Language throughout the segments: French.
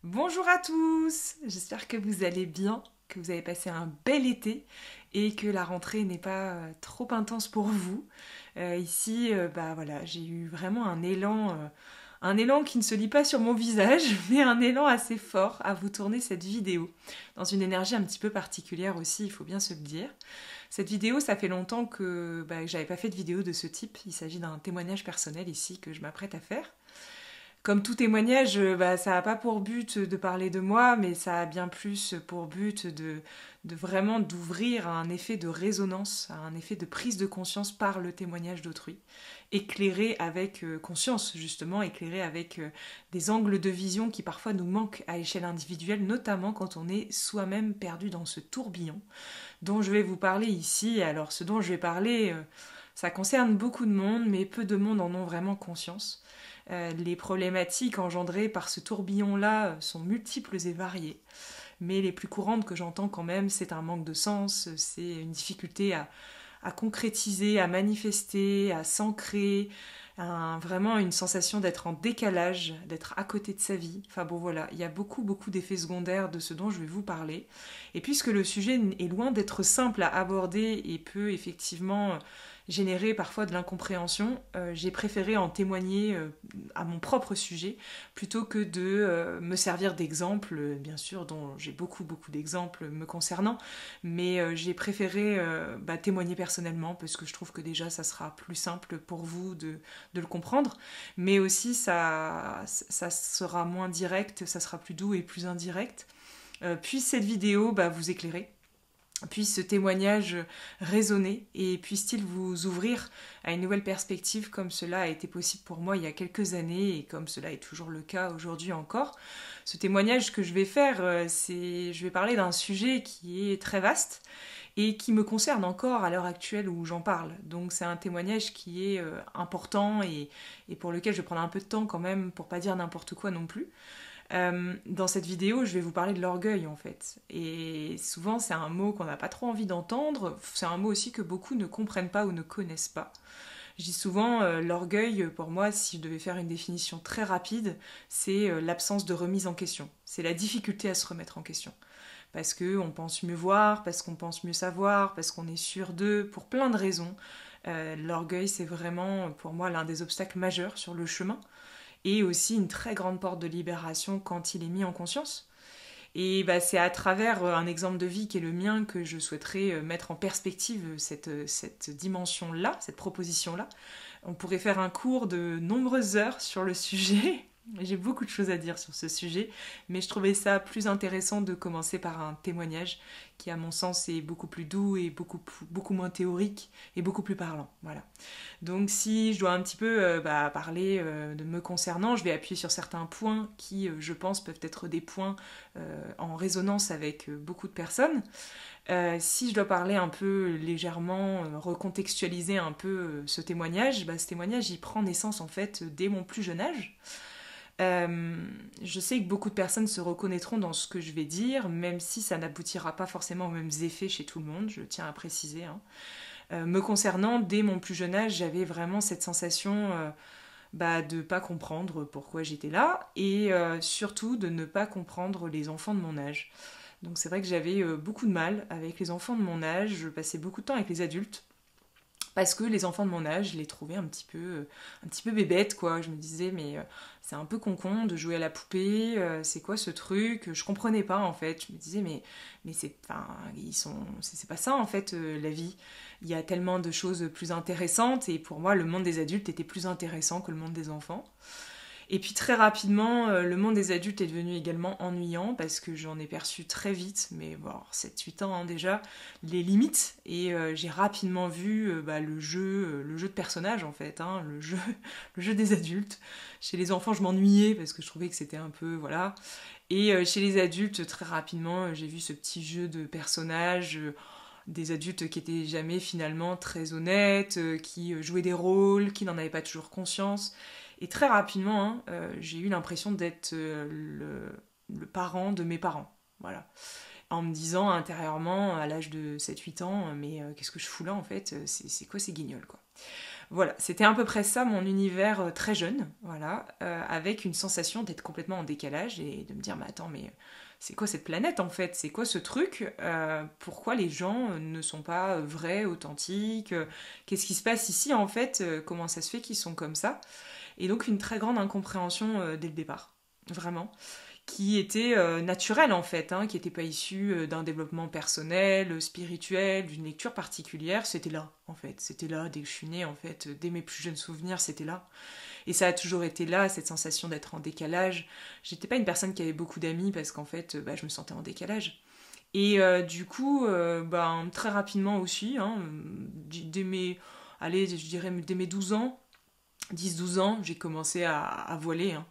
Bonjour à tous, j'espère que vous allez bien, que vous avez passé un bel été et que la rentrée n'est pas trop intense pour vous. Ici, bah voilà, j'ai eu vraiment un élan qui ne se lit pas sur mon visage, mais un élan assez fort à vous tourner cette vidéo, dans une énergie un petit peu particulière aussi, il faut bien se le dire. Cette vidéo, ça fait longtemps que j'avais pas fait de vidéo de ce type, il s'agit d'un témoignage personnel ici que je m'apprête à faire. Comme tout témoignage, ça n'a pas pour but de parler de moi, mais ça a bien plus pour but de vraiment d'ouvrir à un effet de résonance, à un effet de prise de conscience par le témoignage d'autrui. Éclairé avec conscience, justement, éclairé avec des angles de vision qui parfois nous manquent à échelle individuelle, notamment quand on est soi-même perdu dans ce tourbillon dont je vais vous parler ici. Alors, ce dont je vais parler, ça concerne beaucoup de monde, mais peu de monde en ont vraiment conscience. Les problématiques engendrées par ce tourbillon-là sont multiples et variées. Mais les plus courantes que j'entends quand même, c'est un manque de sens, c'est une difficulté à concrétiser, à manifester, à s'ancrer, vraiment une sensation d'être en décalage, d'être à côté de sa vie. Enfin bon voilà, il y a beaucoup d'effets secondaires de ce dont je vais vous parler. Et puisque le sujet est loin d'être simple à aborder et peut effectivement générer parfois de l'incompréhension, j'ai préféré en témoigner à mon propre sujet plutôt que de me servir d'exemples, bien sûr, dont j'ai beaucoup d'exemples me concernant, mais j'ai préféré témoigner personnellement parce que je trouve que déjà ça sera plus simple pour vous de le comprendre, mais aussi ça sera moins direct, ça sera plus doux et plus indirect. Puis cette vidéo vous éclairer, puisse ce témoignage résonner et puisse-t-il vous ouvrir à une nouvelle perspective comme cela a été possible pour moi il y a quelques années et comme cela est toujours le cas aujourd'hui encore. Ce témoignage que je vais faire, je vais parler d'un sujet qui est très vaste et qui me concerne encore à l'heure actuelle où j'en parle. Donc c'est un témoignage qui est important et pour lequel je vais prendre un peu de temps quand même pour pas dire n'importe quoi non plus. Dans cette vidéo, je vais vous parler de l'orgueil en fait. Et souvent, c'est un mot qu'on n'a pas trop envie d'entendre. C'est un mot aussi que beaucoup ne comprennent pas ou ne connaissent pas. Je dis souvent, l'orgueil, pour moi, si je devais faire une définition très rapide, c'est l'absence de remise en question. C'est la difficulté à se remettre en question. Parce qu'on pense mieux voir, parce qu'on pense mieux savoir, parce qu'on est sûr d'eux, pour plein de raisons. L'orgueil, c'est vraiment, pour moi, l'un des obstacles majeurs sur le chemin et aussi une très grande porte de libération quand il est mis en conscience. Et c'est à travers un exemple de vie qui est le mien que je souhaiterais mettre en perspective cette dimension-là, cette proposition-là. On pourrait faire un cours de nombreuses heures sur le sujet. J'ai beaucoup de choses à dire sur ce sujet, mais je trouvais ça plus intéressant de commencer par un témoignage qui, à mon sens, est beaucoup plus doux et beaucoup moins théorique et beaucoup plus parlant. Voilà. Donc si je dois un petit peu parler de me concernant, je vais appuyer sur certains points qui, je pense, peuvent être des points en résonance avec beaucoup de personnes. Si je dois parler un peu légèrement, recontextualiser un peu ce témoignage il prend naissance en fait dès mon plus jeune âge. Je sais que beaucoup de personnes se reconnaîtront dans ce que je vais dire, même si ça n'aboutira pas forcément aux mêmes effets chez tout le monde, je tiens à préciser. Me concernant, dès mon plus jeune âge, j'avais vraiment cette sensation de ne pas comprendre pourquoi j'étais là et surtout de ne pas comprendre les enfants de mon âge. Donc c'est vrai que j'avais beaucoup de mal avec les enfants de mon âge, je passais beaucoup de temps avec les adultes parce que les enfants de mon âge, je les trouvais un petit peu bébêtes, quoi. Je me disais, mais c'est un peu con de jouer à la poupée, c'est quoi ce truc? Je comprenais pas, en fait. Je me disais, mais c'est, enfin, c'est pas ça, en fait, la vie. Il y a tellement de choses plus intéressantes, et pour moi, le monde des adultes était plus intéressant que le monde des enfants. Et puis très rapidement, le monde des adultes est devenu également ennuyant parce que j'en ai perçu très vite, mais bon, 7-8 ans déjà, les limites. Et j'ai rapidement vu le jeu de personnages en fait, le jeu des adultes. Chez les enfants, je m'ennuyais parce que je trouvais que c'était un peu, voilà. Et chez les adultes, très rapidement, j'ai vu ce petit jeu de personnages. Des adultes qui étaient jamais finalement très honnêtes, qui jouaient des rôles, qui n'en avaient pas toujours conscience. Et très rapidement, j'ai eu l'impression d'être le parent de mes parents. Voilà. En me disant intérieurement, à l'âge de 7-8 ans, mais qu'est-ce que je fous là en fait? C'est quoi ces guignols quoi? Voilà, c'était à peu près ça mon univers très jeune, voilà, avec une sensation d'être complètement en décalage et de me dire, mais attends, mais c'est quoi cette planète en fait? C'est quoi ce truc? Pourquoi les gens ne sont pas vrais, authentiques? Qu'est-ce qui se passe ici en fait? Comment ça se fait qu'ils sont comme ça? Et donc une très grande incompréhension dès le départ, vraiment, qui était naturelle en fait, hein, qui n'était pas issue d'un développement personnel, spirituel, d'une lecture particulière, c'était là en fait, c'était là dès que je suis née en fait, dès mes plus jeunes souvenirs, c'était là. Et ça a toujours été là, cette sensation d'être en décalage. J'étais pas une personne qui avait beaucoup d'amis parce qu'en fait, bah, je me sentais en décalage. Et du coup, ben, très rapidement aussi, hein, dès mes, allez, je dirais dès mes 12 ans, 10-12 ans, j'ai commencé à voler, hein,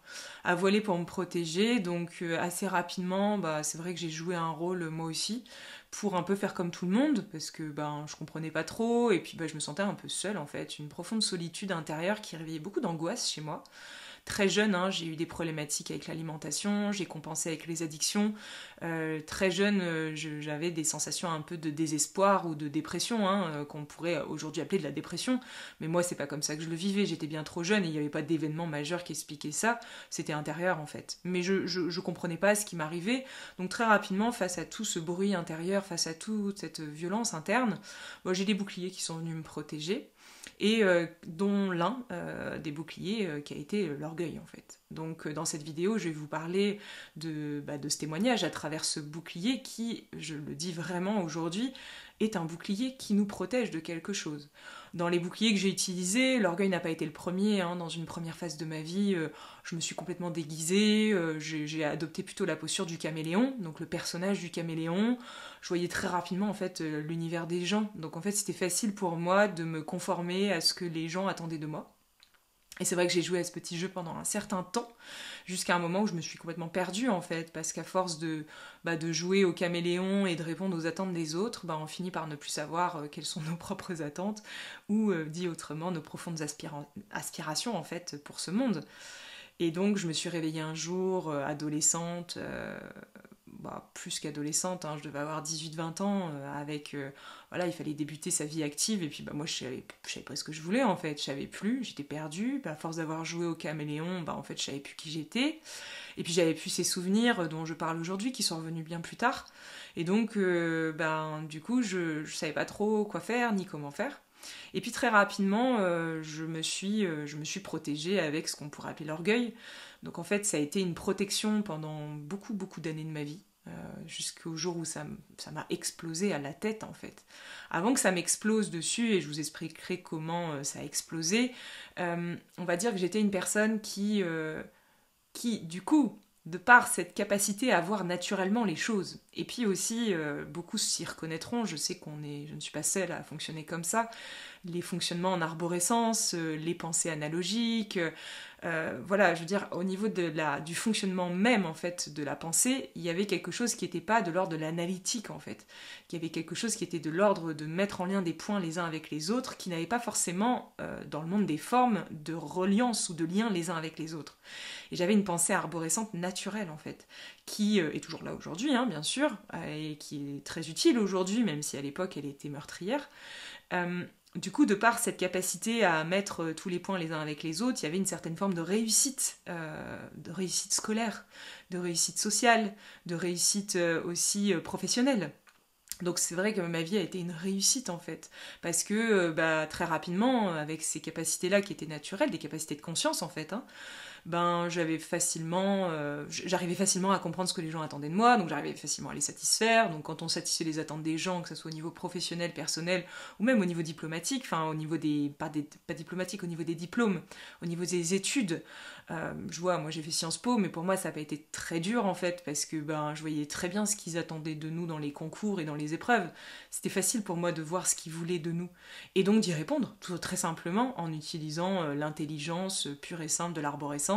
à voler pour me protéger. Donc assez rapidement, bah, c'est vrai que j'ai joué un rôle moi aussi pour un peu faire comme tout le monde parce que ben je comprenais pas trop et puis bah, je me sentais un peu seule en fait, une profonde solitude intérieure qui réveillait beaucoup d'angoisse chez moi. Très jeune, hein, j'ai eu des problématiques avec l'alimentation, j'ai compensé avec les addictions. Très jeune, j'avais des sensations un peu de désespoir ou de dépression, hein, qu'on pourrait aujourd'hui appeler de la dépression. Mais moi, c'est pas comme ça que je le vivais. J'étais bien trop jeune et il n'y avait pas d'événement majeur qui expliquait ça. C'était intérieur en fait. Mais je comprenais pas ce qui m'arrivait. Donc très rapidement, face à tout ce bruit intérieur, face à toute cette violence interne, bon, j'ai des boucliers qui sont venus me protéger et dont l'un des boucliers qui a été l'orgueil en fait. Donc dans cette vidéo, je vais vous parler de ce témoignage à travers ce bouclier qui, je le dis vraiment aujourd'hui, est un bouclier qui nous protège de quelque chose. Dans les boucliers que j'ai utilisés, l'orgueil n'a pas été le premier. Hein. Dans une première phase de ma vie, je me suis complètement déguisée. J'ai adopté plutôt la posture du caméléon, donc le personnage du caméléon. Je voyais très rapidement en fait l'univers des gens. Donc en fait, c'était facile pour moi de me conformer à ce que les gens attendaient de moi. Et c'est vrai que j'ai joué à ce petit jeu pendant un certain temps, jusqu'à un moment où je me suis complètement perdue en fait, parce qu'à force de jouer au caméléon et de répondre aux attentes des autres, bah, on finit par ne plus savoir quelles sont nos propres attentes, ou dit autrement, nos profondes aspirations en fait pour ce monde. Et donc je me suis réveillée un jour, adolescente, bah, plus qu'adolescente, hein, je devais avoir 18-20 ans, voilà, il fallait débuter sa vie active, et puis bah, moi je savais pas ce que je voulais en fait, je savais plus, j'étais perdue, bah, à force d'avoir joué au caméléon, bah, en fait je savais plus qui j'étais, et puis j'avais plus ces souvenirs dont je parle aujourd'hui, qui sont revenus bien plus tard, et donc ben, du coup je savais pas trop quoi faire, ni comment faire. Et puis très rapidement, je me suis protégée avec ce qu'on pourrait appeler l'orgueil. Donc en fait, ça a été une protection pendant beaucoup, beaucoup d'années de ma vie, jusqu'au jour où ça m'a explosé à la tête en fait. Avant que ça m'explose dessus, et je vous expliquerai comment ça a explosé, on va dire que j'étais une personne qui du coup, de par cette capacité à voir naturellement les choses. Et puis aussi, beaucoup s'y reconnaîtront, je sais je ne suis pas seule à fonctionner comme ça, les fonctionnements en arborescence, les pensées analogiques, voilà, je veux dire, au niveau du fonctionnement même, en fait, de la pensée, il y avait quelque chose qui n'était pas de l'ordre de l'analytique, en fait. Il y avait quelque chose qui était de l'ordre de mettre en lien des points les uns avec les autres, qui n'avait pas forcément, dans le monde des formes, de reliance ou de lien les uns avec les autres. Et j'avais une pensée arborescente naturelle, en fait, qui est toujours là aujourd'hui, hein, bien sûr, et qui est très utile aujourd'hui, même si à l'époque elle était meurtrière. Du coup, de par cette capacité à mettre tous les points les uns avec les autres, il y avait une certaine forme de réussite scolaire, de réussite sociale, de réussite aussi professionnelle. Donc c'est vrai que ma vie a été une réussite en fait, parce que bah, très rapidement, avec ces capacités-là qui étaient naturelles, des capacités de conscience en fait, hein, ben j'arrivais facilement à comprendre ce que les gens attendaient de moi, donc j'arrivais facilement à les satisfaire. Donc quand on satisfait les attentes des gens, que ce soit au niveau professionnel, personnel, ou même au niveau diplomatique, enfin au niveau pas diplomatique, au niveau des diplômes, au niveau des études, je vois, moi j'ai fait Sciences Po, mais pour moi ça n'a pas été très dur en fait, parce que ben je voyais très bien ce qu'ils attendaient de nous dans les concours et dans les épreuves. C'était facile pour moi de voir ce qu'ils voulaient de nous, et donc d'y répondre, tout très simplement, en utilisant l'intelligence pure et simple de l'arborescence,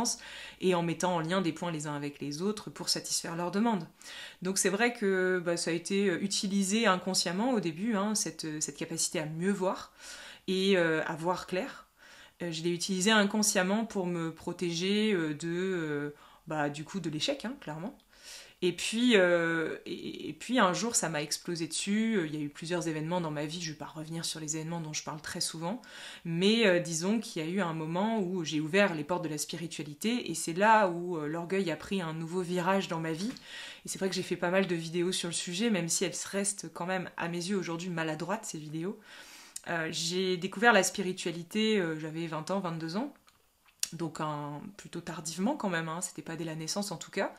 et en mettant en lien des points les uns avec les autres pour satisfaire leurs demandes. Donc c'est vrai que bah, ça a été utilisé inconsciemment au début, hein, cette capacité à mieux voir et à voir clair. Je l'ai utilisé inconsciemment pour me protéger du coup de l'échec, hein, clairement. Et puis un jour, ça m'a explosé dessus. Il y a eu plusieurs événements dans ma vie. Je ne vais pas revenir sur les événements dont je parle très souvent. Mais disons qu'il y a eu un moment où j'ai ouvert les portes de la spiritualité. Et c'est là où l'orgueil a pris un nouveau virage dans ma vie. Et c'est vrai que j'ai fait pas mal de vidéos sur le sujet, même si elles restent quand même, à mes yeux, aujourd'hui maladroites, ces vidéos. J'ai découvert la spiritualité, j'avais 20 ans, 22 ans. Donc plutôt tardivement quand même, hein, c'était pas dès la naissance en tout cas.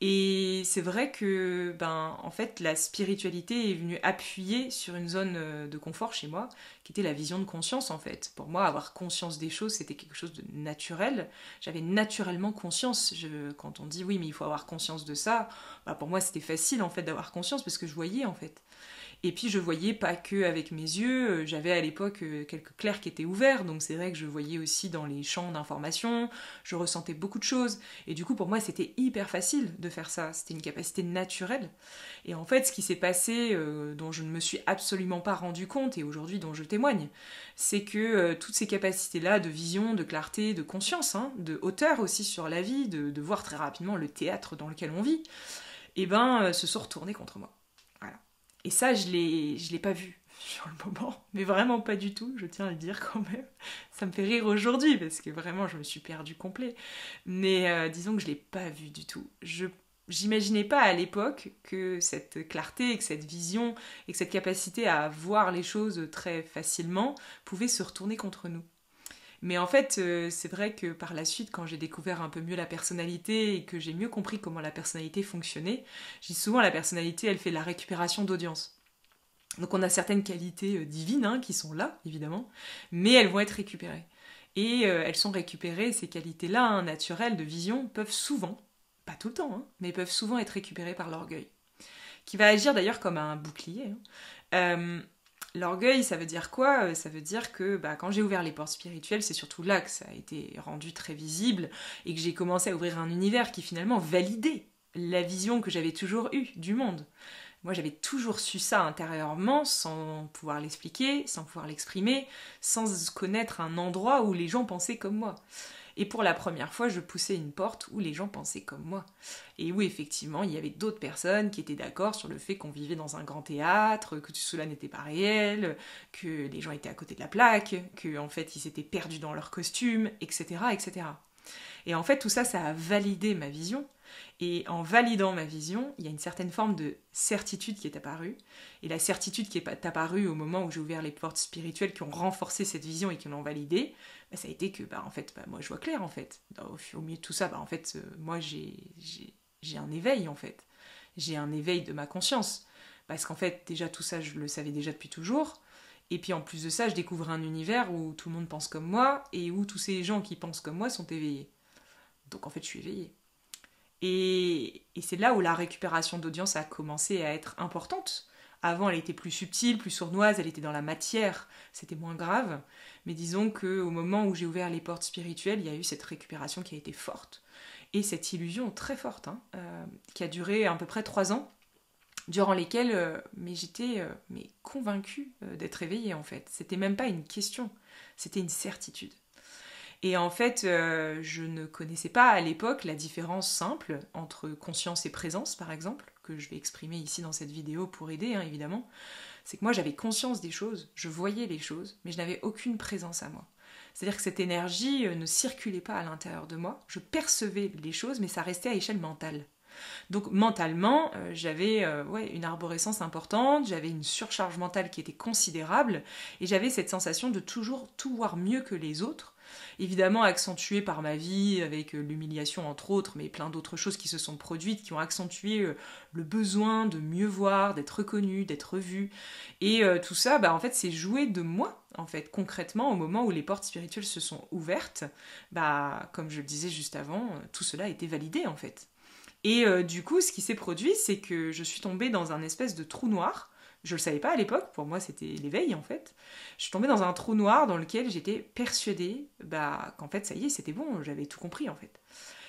Et c'est vrai que, en fait, la spiritualité est venue appuyer sur une zone de confort chez moi, qui était la vision de conscience, en fait. Pour moi, avoir conscience des choses, c'était quelque chose de naturel. J'avais naturellement conscience. Quand on dit, oui, mais il faut avoir conscience de ça, pour moi, c'était facile, en fait, d'avoir conscience, parce que je voyais, en fait. Et puis je voyais pas que avec mes yeux, j'avais à l'époque quelques clairs qui étaient ouverts, donc c'est vrai que je voyais aussi dans les champs d'information, je ressentais beaucoup de choses, et du coup pour moi c'était hyper facile de faire ça, c'était une capacité naturelle. Et en fait ce qui s'est passé, dont je ne me suis absolument pas rendu compte, et aujourd'hui dont je témoigne, c'est que toutes ces capacités-là de vision, de clarté, de conscience, hein, de hauteur aussi sur la vie, de voir très rapidement le théâtre dans lequel on vit, se sont retournées contre moi. Voilà. Et ça, je l'ai pas vu sur le moment, mais vraiment pas du tout, je tiens à le dire quand même. Ça me fait rire aujourd'hui, parce que vraiment, je me suis perdue complet. Mais disons que je l'ai pas vu du tout. J'imaginais pas à l'époque que cette clarté, que cette vision et que cette capacité à voir les choses très facilement pouvait se retourner contre nous. Mais en fait, c'est vrai que par la suite, quand j'ai découvert un peu mieux la personnalité et que j'ai mieux compris comment la personnalité fonctionnait, je dis souvent la personnalité, elle fait la récupération d'audience. Donc on a certaines qualités divines qui sont là, évidemment, mais elles vont être récupérées. Et elles sont récupérées, ces qualités-là, naturelles de vision, peuvent souvent, pas tout le temps, mais peuvent souvent être récupérées par l'orgueil, qui va agir d'ailleurs comme un bouclier. L'orgueil, ça veut dire quoi? Ça veut dire que quand j'ai ouvert les portes spirituelles, c'est surtout là que ça a été rendu très visible et que j'ai commencé à ouvrir un univers qui finalement validait la vision que j'avais toujours eue du monde. Moi, j'avais toujours su ça intérieurement, sans pouvoir l'expliquer, sans pouvoir l'exprimer, sans connaître un endroit où les gens pensaient comme moi. Et pour la première fois, je poussais une porte où les gens pensaient comme moi. Et où effectivement, il y avait d'autres personnes qui étaient d'accord sur le fait qu'on vivait dans un grand théâtre, que tout cela n'était pas réel, que les gens étaient à côté de la plaque, qu'en fait ils s'étaient perdus dans leurs costumes, etc., etc. Et en fait, tout ça, ça a validé ma vision. Et en validant ma vision, il y a une certaine forme de certitude qui est apparue. Et la certitude qui est apparue au moment où j'ai ouvert les portes spirituelles qui ont renforcé cette vision et qui l'ont validée, ça a été que, moi, je vois clair, en fait. Au milieu de tout ça, moi, j'ai un éveil, en fait. J'ai un éveil de ma conscience. Parce qu'en fait, déjà, tout ça, je le savais déjà depuis toujours. Et puis, en plus de ça, je découvre un univers où tout le monde pense comme moi et où tous ces gens qui pensent comme moi sont éveillés. Donc, en fait, je suis éveillée. Et c'est là où la récupération d'audience a commencé à être importante. Avant, elle était plus subtile, plus sournoise, elle était dans la matière, c'était moins grave. Mais disons qu'au moment où j'ai ouvert les portes spirituelles, il y a eu cette récupération qui a été forte. Et cette illusion très forte, qui a duré à peu près 3 ans, durant lesquels j'étais convaincue d'être éveillée, en fait. C'était même pas une question, c'était une certitude. Et en fait, je ne connaissais pas à l'époque la différence simple entre conscience et présence, par exemple, que je vais exprimer ici dans cette vidéo pour aider, évidemment. C'est que moi, j'avais conscience des choses, je voyais les choses, mais je n'avais aucune présence à moi. C'est-à-dire que cette énergie ne circulait pas à l'intérieur de moi. Je percevais les choses, mais ça restait à échelle mentale. Donc mentalement, j'avais une arborescence importante, j'avais une surcharge mentale qui était considérable, et j'avais cette sensation de toujours tout voir mieux que les autres, évidemment accentuée par ma vie, avec l'humiliation entre autres, mais plein d'autres choses qui se sont produites, qui ont accentué le besoin de mieux voir, d'être reconnu, d'être vu, et tout ça, en fait, c'est joué de moi, en fait, concrètement, au moment où les portes spirituelles se sont ouvertes, comme je le disais juste avant, tout cela a été validé, en fait. Et du coup, ce qui s'est produit, c'est que je suis tombée dans un espèce de trou noir. Je le savais pas à l'époque, pour moi c'était l'éveil en fait. Je suis tombée dans un trou noir dans lequel j'étais persuadée qu'en fait ça y est, c'était bon, j'avais tout compris en fait.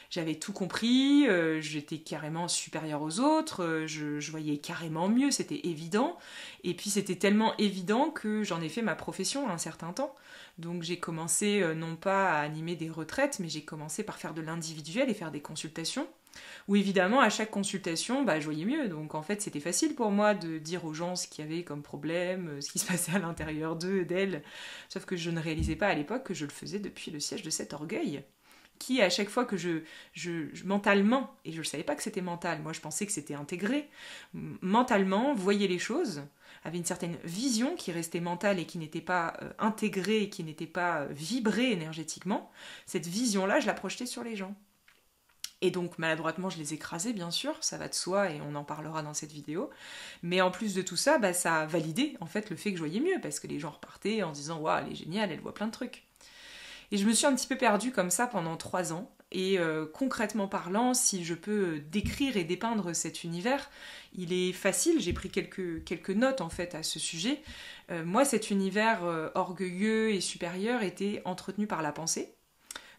J'avais tout compris, j'étais carrément supérieure aux autres, je voyais carrément mieux, c'était évident. Et puis c'était tellement évident que j'en ai fait ma profession un certain temps. Donc j'ai commencé non pas à animer des retraites, mais j'ai commencé par faire de l'individuel et faire des consultations. Où évidemment, à chaque consultation, je voyais mieux. Donc en fait, c'était facile pour moi de dire aux gens ce qu'il y avait comme problème, ce qui se passait à l'intérieur d'eux, d'elles. Sauf que je ne réalisais pas à l'époque que je le faisais depuis le siège de cet orgueil, qui à chaque fois que mentalement, et je ne savais pas que c'était mental, moi je pensais que c'était intégré, mentalement, voyait les choses, avait une certaine vision qui restait mentale et qui n'était pas intégrée, et qui n'était pas vibrée énergétiquement, cette vision-là, je la projetais sur les gens. Et donc maladroitement je les écrasais bien sûr, ça va de soi et on en parlera dans cette vidéo. Mais en plus de tout ça, ça a validé en fait le fait que je voyais mieux, parce que les gens repartaient en se disant « Waouh, elle est géniale, elle voit plein de trucs ». Et je me suis un petit peu perdue comme ça pendant 3 ans. Et concrètement parlant, si je peux décrire et dépeindre cet univers, il est facile, j'ai pris quelques notes en fait à ce sujet. Moi, cet univers orgueilleux et supérieur était entretenu par la pensée.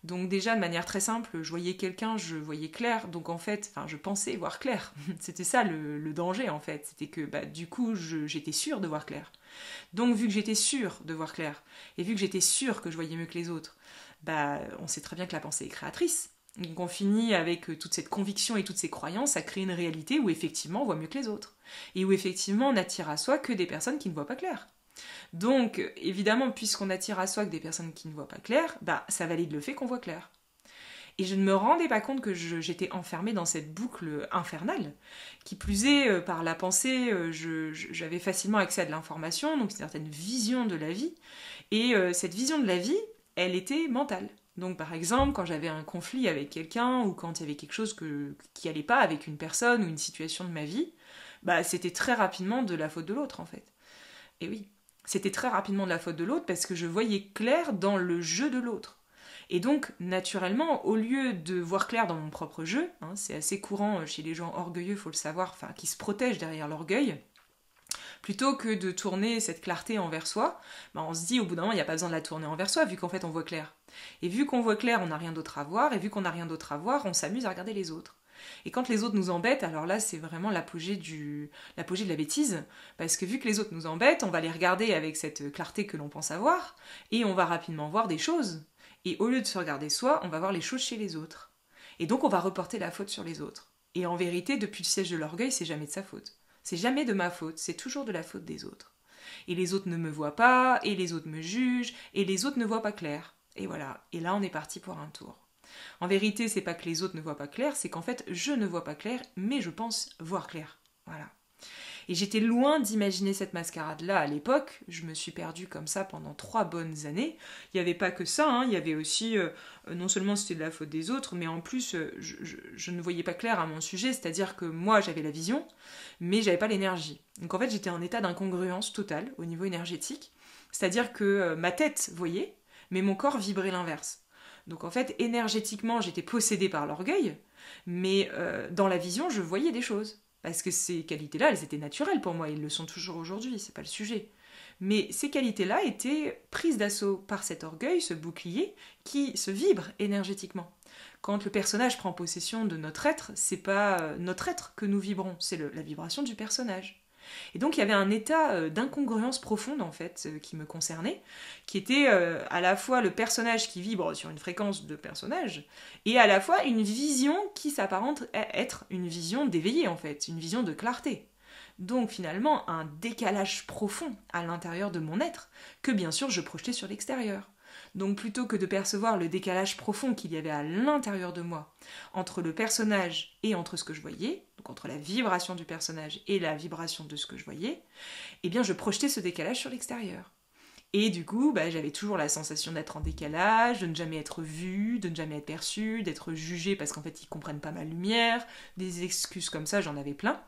Donc déjà, de manière très simple, je voyais quelqu'un, je voyais clair, donc en fait, je pensais voir clair. C'était ça le danger en fait, c'était que du coup, j'étais sûre de voir clair. Donc vu que j'étais sûre de voir clair, et vu que j'étais sûre que je voyais mieux que les autres, on sait très bien que la pensée est créatrice. Donc on finit avec toute cette conviction et toutes ces croyances à créer une réalité où effectivement on voit mieux que les autres. Et où effectivement on attire à soi que des personnes qui ne voient pas clair. Donc, évidemment, puisqu'on attire à soi que des personnes qui ne voient pas clair, ça valide le fait qu'on voit clair. Et je ne me rendais pas compte que j'étais enfermée dans cette boucle infernale. Qui plus est, par la pensée, j'avais facilement accès à de l'information, donc une certaine vision de la vie. Et cette vision de la vie, elle était mentale. Donc par exemple, quand j'avais un conflit avec quelqu'un, ou quand il y avait quelque chose qui n'allait pas avec une personne ou une situation de ma vie, c'était très rapidement de la faute de l'autre en fait. Et oui. C'était très rapidement de la faute de l'autre parce que je voyais clair dans le jeu de l'autre. Et donc, naturellement, au lieu de voir clair dans mon propre jeu, c'est assez courant chez les gens orgueilleux, il faut le savoir, qui se protègent derrière l'orgueil, plutôt que de tourner cette clarté envers soi, on se dit au bout d'un moment, il n'y a pas besoin de la tourner envers soi, vu qu'en fait on voit clair. Et vu qu'on voit clair, on n'a rien d'autre à voir, et vu qu'on n'a rien d'autre à voir, on s'amuse à regarder les autres. Et quand les autres nous embêtent, alors là c'est vraiment l'apogée de la bêtise, parce que vu que les autres nous embêtent, on va les regarder avec cette clarté que l'on pense avoir, et on va rapidement voir des choses. Et au lieu de se regarder soi, on va voir les choses chez les autres. Et donc on va reporter la faute sur les autres. Et en vérité, depuis le siège de l'orgueil, c'est jamais de sa faute. C'est jamais de ma faute, c'est toujours de la faute des autres. Et les autres ne me voient pas, et les autres me jugent, et les autres ne voient pas clair. Et voilà, et là on est parti pour un tour. En vérité, c'est pas que les autres ne voient pas clair, c'est qu'en fait, je ne vois pas clair, mais je pense voir clair. Voilà. Et j'étais loin d'imaginer cette mascarade-là à l'époque. Je me suis perdue comme ça pendant 3 bonnes années. Il n'y avait pas que ça, il y avait aussi, non seulement c'était de la faute des autres, mais en plus, je ne voyais pas clair à mon sujet, c'est-à-dire que moi, j'avais la vision, mais j'avais pas l'énergie. Donc en fait, j'étais en état d'incongruence totale au niveau énergétique, c'est-à-dire que ma tête voyait, mais mon corps vibrait l'inverse. Donc en fait, énergétiquement, j'étais possédée par l'orgueil, mais dans la vision, je voyais des choses. Parce que ces qualités-là, elles étaient naturelles pour moi, elles le sont toujours aujourd'hui, c'est pas le sujet. Mais ces qualités-là étaient prises d'assaut par cet orgueil, ce bouclier, qui se vibre énergétiquement. Quand le personnage prend possession de notre être, c'est pas notre être que nous vibrons, c'est la vibration du personnage. Et donc il y avait un état d'incongruence profonde en fait qui me concernait, qui était à la fois le personnage qui vibre sur une fréquence de personnage, et à la fois une vision qui s'apparente à être une vision d'éveillé en fait, une vision de clarté. Donc finalement un décalage profond à l'intérieur de mon être, que bien sûr je projetais sur l'extérieur. Donc plutôt que de percevoir le décalage profond qu'il y avait à l'intérieur de moi, entre le personnage et entre ce que je voyais, donc entre la vibration du personnage et la vibration de ce que je voyais, eh bien je projetais ce décalage sur l'extérieur. Et du coup, j'avais toujours la sensation d'être en décalage, de ne jamais être vue, de ne jamais être perçue, d'être jugée parce qu'en fait ils comprennent pas ma lumière, des excuses comme ça, j'en avais plein.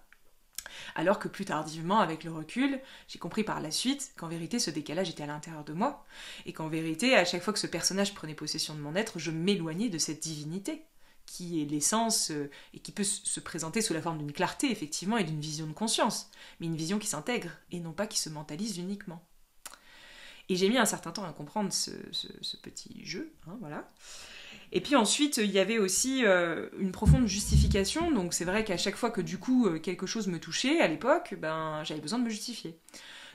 Alors que plus tardivement, avec le recul, j'ai compris par la suite qu'en vérité ce décalage était à l'intérieur de moi, et qu'en vérité, à chaque fois que ce personnage prenait possession de mon être, je m'éloignais de cette divinité, qui est l'essence, et qui peut se présenter sous la forme d'une clarté, effectivement, et d'une vision de conscience, mais une vision qui s'intègre, et non pas qui se mentalise uniquement. Et j'ai mis un certain temps à comprendre ce petit jeu, voilà. Et puis ensuite, il y avait aussi une profonde justification, donc c'est vrai qu'à chaque fois que du coup quelque chose me touchait à l'époque, j'avais besoin de me justifier.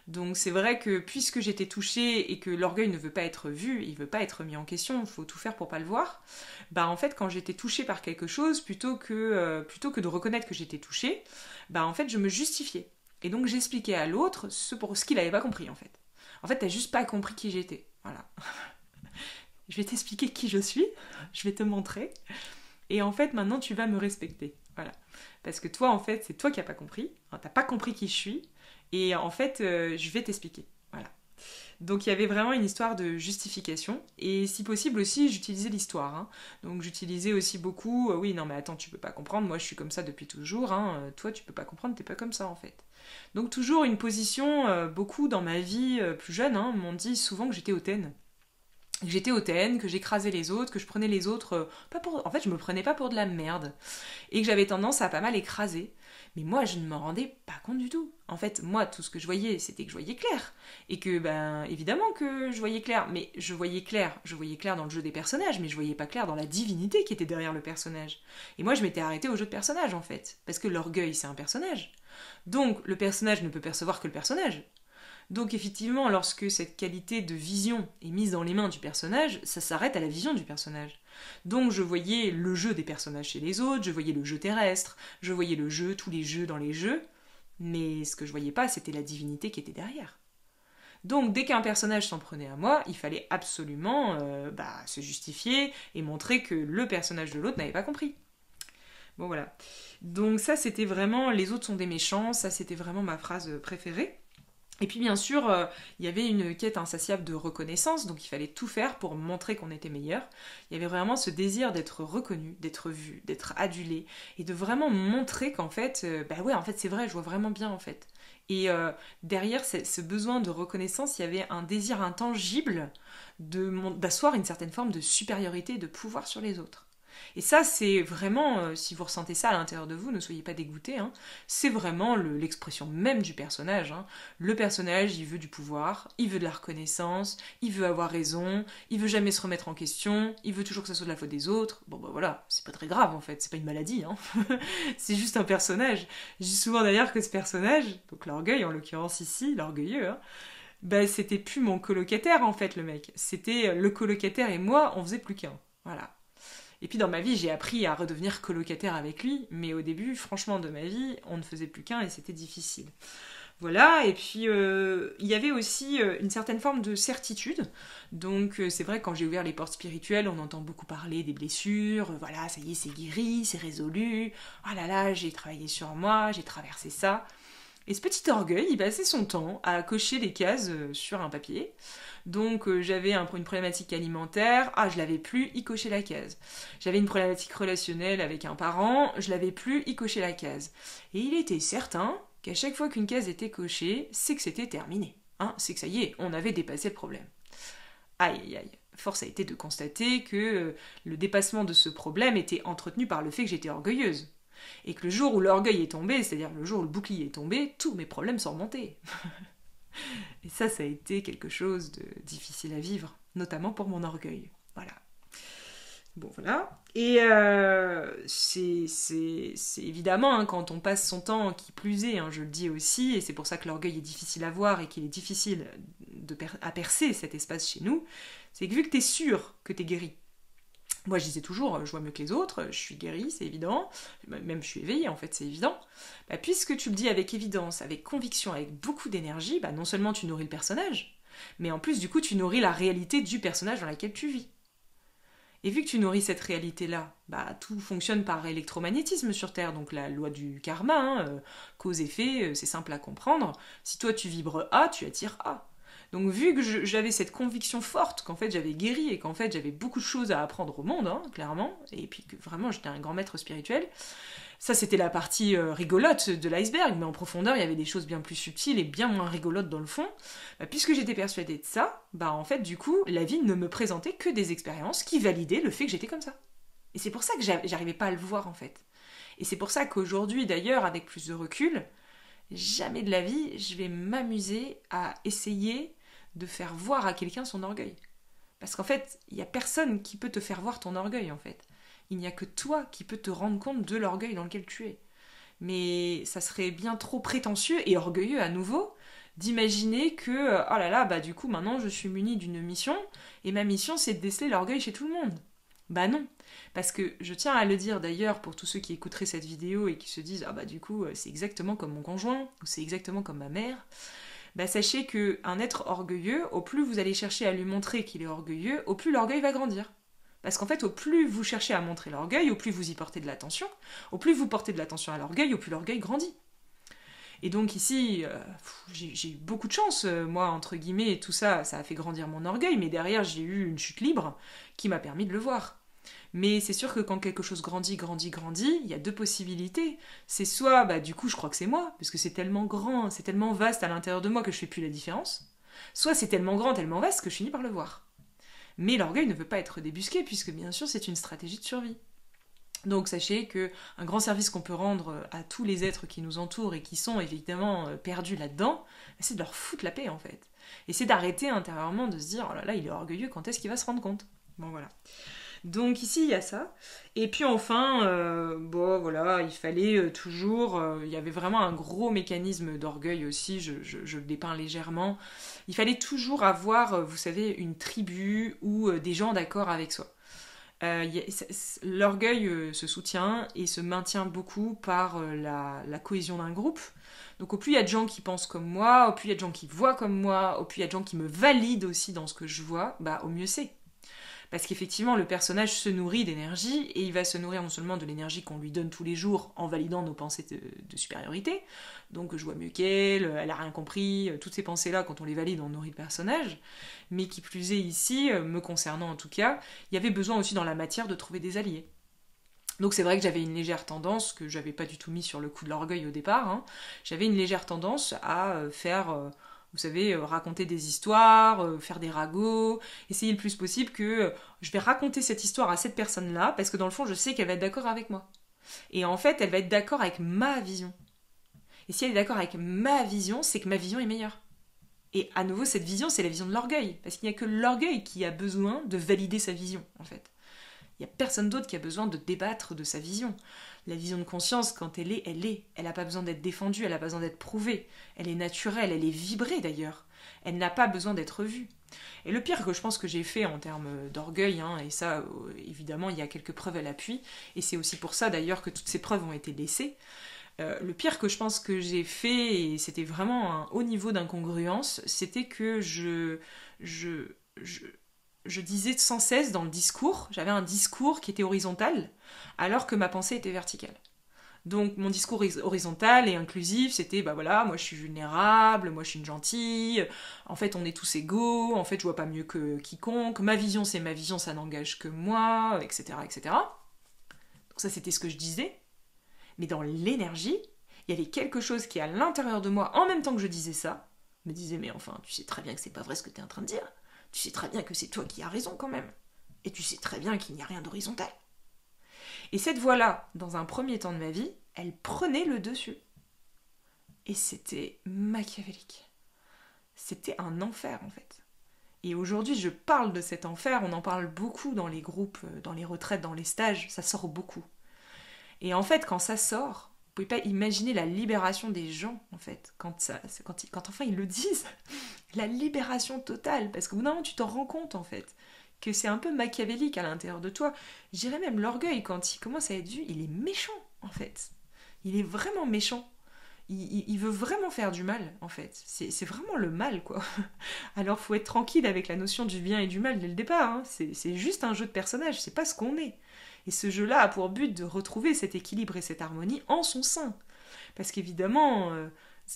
Donc c'est vrai que puisque j'étais touchée et que l'orgueil ne veut pas être vu, il veut pas être mis en question, il faut tout faire pour pas le voir, bah en fait quand j'étais touchée par quelque chose, plutôt que de reconnaître que j'étais touchée, bah en fait je me justifiais. Et donc j'expliquais à l'autre ce qu'il n'avait pas compris en fait. En fait, t'as juste pas compris qui j'étais. Voilà. Je vais t'expliquer qui je suis, je vais te montrer, et en fait maintenant tu vas me respecter. Voilà. Parce que toi en fait c'est toi qui n'as pas compris, hein, t'as pas compris qui je suis, et en fait je vais t'expliquer. Voilà. Donc il y avait vraiment une histoire de justification, et si possible aussi j'utilisais l'histoire. Hein. Donc j'utilisais aussi beaucoup, oui non mais attends tu peux pas comprendre, moi je suis comme ça depuis toujours, hein, toi tu peux pas comprendre, t'es pas comme ça en fait. Donc toujours une position, beaucoup dans ma vie plus jeune, hein, m'ont dit souvent que j'étais hautaine. Que j'étais hautaine, que j'écrasais les autres, que je prenais les autres pas pour... En fait, je me prenais pas pour de la merde. Et que j'avais tendance à pas mal écraser. Mais moi, je ne m'en rendais pas compte du tout. En fait, moi, tout ce que je voyais, c'était que je voyais clair. Et que, ben, évidemment que je voyais clair. Mais je voyais clair dans le jeu des personnages, mais je voyais pas clair dans la divinité qui était derrière le personnage. Et moi, je m'étais arrêtée au jeu de personnage, en fait. Parce que l'orgueil, c'est un personnage. Donc, le personnage ne peut percevoir que le personnage. Donc effectivement, lorsque cette qualité de vision est mise dans les mains du personnage, ça s'arrête à la vision du personnage. Donc je voyais le jeu des personnages chez les autres, je voyais le jeu terrestre, je voyais le jeu, tous les jeux dans les jeux, mais ce que je voyais pas, c'était la divinité qui était derrière. Donc dès qu'un personnage s'en prenait à moi, il fallait absolument se justifier et montrer que le personnage de l'autre n'avait pas compris. Bon voilà. Donc ça c'était vraiment, les autres sont des méchants, ça c'était vraiment ma phrase préférée. Et puis bien sûr, il y avait une quête insatiable de reconnaissance, donc il fallait tout faire pour montrer qu'on était meilleur. Il y avait vraiment ce désir d'être reconnu, d'être vu, d'être adulé, et de vraiment montrer qu'en fait, en fait c'est vrai, je vois vraiment bien en fait. Et derrière ce besoin de reconnaissance, il y avait un désir intangible d'asseoir une certaine forme de supériorité et de pouvoir sur les autres. Et ça, c'est vraiment, si vous ressentez ça à l'intérieur de vous, ne soyez pas dégoûtés, hein, c'est vraiment l'expression même du personnage. Hein. Le personnage, il veut du pouvoir, il veut de la reconnaissance, il veut avoir raison, il veut jamais se remettre en question, il veut toujours que ça soit de la faute des autres. Bon bah voilà, c'est pas très grave en fait, c'est pas une maladie, hein. C'est juste un personnage. Je dis souvent d'ailleurs que ce personnage, donc l'orgueil en l'occurrence ici, l'orgueilleux, hein, c'était plus mon colocataire en fait le mec. C'était le colocataire et moi, on faisait plus qu'un. Voilà. Et puis dans ma vie, j'ai appris à redevenir colocataire avec lui, mais au début, franchement, de ma vie, on ne faisait plus qu'un et c'était difficile. Voilà, et puis il y avait aussi une certaine forme de certitude. Donc c'est vrai, quand j'ai ouvert les portes spirituelles, on entend beaucoup parler des blessures, voilà, ça y est, c'est guéri, c'est résolu, oh là là, j'ai travaillé sur moi, j'ai traversé ça. Et ce petit orgueil, il passait son temps à cocher des cases sur un papier. Donc j'avais une problématique alimentaire, je l'avais plus, il cochait la case. J'avais une problématique relationnelle avec un parent, je l'avais plus, il cochait la case. Et il était certain qu'à chaque fois qu'une case était cochée, c'est que c'était terminé. Hein, c'est que ça y est, on avait dépassé le problème. Aïe aïe aïe. Force a été de constater que le dépassement de ce problème était entretenu par le fait que j'étais orgueilleuse. Et que le jour où l'orgueil est tombé, c'est-à-dire le jour où le bouclier est tombé, tous mes problèmes sont remontés. Et ça a été quelque chose de difficile à vivre, notamment pour mon orgueil. Voilà. Bon, voilà. Et c'est évidemment, hein, quand on passe son temps, qui plus est, hein, je le dis aussi, et c'est pour ça que l'orgueil est difficile à voir et qu'il est difficile à percer cet espace chez nous, c'est que vu que t'es sûr que t'es guéri, moi, je disais toujours, je vois mieux que les autres, je suis guérie, c'est évident, même je suis éveillée, en fait, c'est évident. Puisque tu le dis avec évidence, avec conviction, avec beaucoup d'énergie, non seulement tu nourris le personnage, mais en plus, du coup, tu nourris la réalité du personnage dans laquelle tu vis. Et vu que tu nourris cette réalité-là, tout fonctionne par électromagnétisme sur Terre, donc la loi du karma, hein, cause-effet, c'est simple à comprendre. Si toi tu vibres A, tu attires A. Donc vu que j'avais cette conviction forte qu'en fait j'avais guéri et qu'en fait j'avais beaucoup de choses à apprendre au monde, hein, clairement, et puis que vraiment j'étais un grand maître spirituel, ça c'était la partie rigolote de l'iceberg, mais en profondeur il y avait des choses bien plus subtiles et bien moins rigolotes dans le fond. Puisque j'étais persuadée de ça, en fait du coup la vie ne me présentait que des expériences qui validaient le fait que j'étais comme ça. Et c'est pour ça que j'arrivais pas à le voir en fait. Et c'est pour ça qu'aujourd'hui d'ailleurs, avec plus de recul, jamais de la vie je vais m'amuser à essayer de faire voir à quelqu'un son orgueil. Parce qu'en fait, il n'y a personne qui peut te faire voir ton orgueil, en fait. Il n'y a que toi qui peux te rendre compte de l'orgueil dans lequel tu es. Mais ça serait bien trop prétentieux et orgueilleux à nouveau d'imaginer que, oh là là, bah du coup maintenant je suis munie d'une mission, et ma mission c'est de déceler l'orgueil chez tout le monde. Bah non, parce que je tiens à le dire d'ailleurs pour tous ceux qui écouteraient cette vidéo et qui se disent, ah bah du coup c'est exactement comme mon conjoint, ou c'est exactement comme ma mère, bah sachez qu'un être orgueilleux, au plus vous allez chercher à lui montrer qu'il est orgueilleux, au plus l'orgueil va grandir. Parce qu'en fait, au plus vous cherchez à montrer l'orgueil, au plus vous y portez de l'attention, au plus vous portez de l'attention à l'orgueil, au plus l'orgueil grandit. Et donc ici, j'ai eu beaucoup de chance, moi, entre guillemets, et tout ça, ça a fait grandir mon orgueil, mais derrière, j'ai eu une chute libre qui m'a permis de le voir. Mais c'est sûr que quand quelque chose grandit, grandit, grandit, il y a deux possibilités. C'est soit, bah du coup, je crois que c'est moi, parce que c'est tellement grand, c'est tellement vaste à l'intérieur de moi que je fais plus la différence. Soit c'est tellement grand, tellement vaste que je finis par le voir. Mais l'orgueil ne veut pas être débusqué, puisque bien sûr, c'est une stratégie de survie. Donc sachez que un grand service qu'on peut rendre à tous les êtres qui nous entourent et qui sont évidemment perdus là-dedans, c'est de leur foutre la paix en fait. Et c'est d'arrêter intérieurement de se dire, oh là là, il est orgueilleux, quand est-ce qu'il va se rendre compte? Bon voilà. Donc ici il y a ça. Et puis enfin, bon voilà, il fallait toujours, il y avait vraiment un gros mécanisme d'orgueil aussi, je le dépeins légèrement. Il fallait toujours avoir, vous savez, une tribu ou des gens d'accord avec soi. L'orgueil se soutient et se maintient beaucoup par la cohésion d'un groupe. Donc au plus il y a de gens qui pensent comme moi, au plus il y a de gens qui voient comme moi, au plus il y a de gens qui me valident aussi dans ce que je vois, bah au mieux c'est. Parce qu'effectivement, le personnage se nourrit d'énergie, et il va se nourrir non seulement de l'énergie qu'on lui donne tous les jours en validant nos pensées de supériorité, donc je vois mieux qu'elle, elle a rien compris, toutes ces pensées-là, quand on les valide, on nourrit le personnage, mais qui plus est ici, me concernant en tout cas, il y avait besoin aussi dans la matière de trouver des alliés. Donc c'est vrai que j'avais une légère tendance, que j'avais pas du tout mis sur le coup de l'orgueil au départ, hein, j'avais une légère tendance à faire... vous savez, raconter des histoires, faire des ragots, essayer le plus possible que je vais raconter cette histoire à cette personne-là, parce que dans le fond, je sais qu'elle va être d'accord avec moi. Et en fait, elle va être d'accord avec ma vision. Et si elle est d'accord avec ma vision, c'est que ma vision est meilleure. Et à nouveau, cette vision, c'est la vision de l'orgueil, parce qu'il n'y a que l'orgueil qui a besoin de valider sa vision, en fait. Il n'y a personne d'autre qui a besoin de débattre de sa vision. La vision de conscience, quand elle est, elle est. Elle n'a pas besoin d'être défendue, elle n'a pas besoin d'être prouvée. Elle est naturelle, elle est vibrée d'ailleurs. Elle n'a pas besoin d'être vue. Et le pire que je pense que j'ai fait en termes d'orgueil, hein, et ça, évidemment, il y a quelques preuves à l'appui, et c'est aussi pour ça d'ailleurs que toutes ces preuves ont été laissées. Le pire que je pense que j'ai fait, et c'était vraiment un haut niveau d'incongruence, c'était que je disais sans cesse dans le discours, j'avais un discours qui était horizontal, alors que ma pensée était verticale. Donc mon discours horizontal et inclusif, c'était bah voilà, moi je suis vulnérable, moi je suis une gentille, en fait on est tous égaux, en fait je vois pas mieux que quiconque, ma vision c'est ma vision, ça n'engage que moi, etc. etc. Donc ça c'était ce que je disais, mais dans l'énergie, il y avait quelque chose qui à l'intérieur de moi, en même temps que je disais ça, me disait mais enfin tu sais très bien que c'est pas vrai ce que tu es en train de dire. Tu sais très bien que c'est toi qui as raison quand même. Et tu sais très bien qu'il n'y a rien d'horizontal. Et cette voix-là, dans un premier temps de ma vie, elle prenait le dessus. Et c'était machiavélique. C'était un enfer en fait. Et aujourd'hui, je parle de cet enfer, on en parle beaucoup dans les groupes, dans les retraites, dans les stages, ça sort beaucoup. Et en fait, quand ça sort, vous pouvez pas imaginer la libération des gens, en fait, quand enfin ils le disent. La libération totale, parce qu'au bout d'un moment, tu t'en rends compte, en fait, que c'est un peu machiavélique à l'intérieur de toi. Je dirais même l'orgueil, quand il commence à être vu, il est méchant, en fait. Il est vraiment méchant. Il veut vraiment faire du mal, en fait. C'est vraiment le mal, quoi. Alors, faut être tranquille avec la notion du bien et du mal dès le départ, hein. C'est juste un jeu de personnage, c'est pas ce qu'on est. Et ce jeu-là a pour but de retrouver cet équilibre et cette harmonie en son sein. Parce qu'évidemment,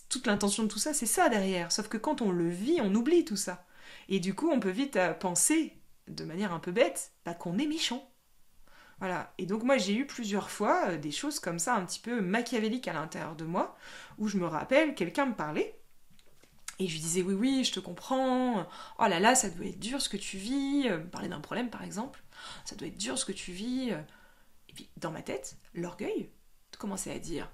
toute l'intention de tout ça, c'est ça derrière. Sauf que quand on le vit, on oublie tout ça. Et du coup, on peut vite penser, de manière un peu bête, qu'on est méchant. Voilà. Et donc moi, j'ai eu plusieurs fois des choses comme ça, un petit peu machiavéliques à l'intérieur de moi, où je me rappelle, quelqu'un me parlait, et je lui disais, oui, oui, je te comprends, oh là là, ça doit être dur ce que tu vis, me parler d'un problème par exemple, ça doit être dur ce que tu vis. Et puis, dans ma tête, l'orgueil commençait à dire,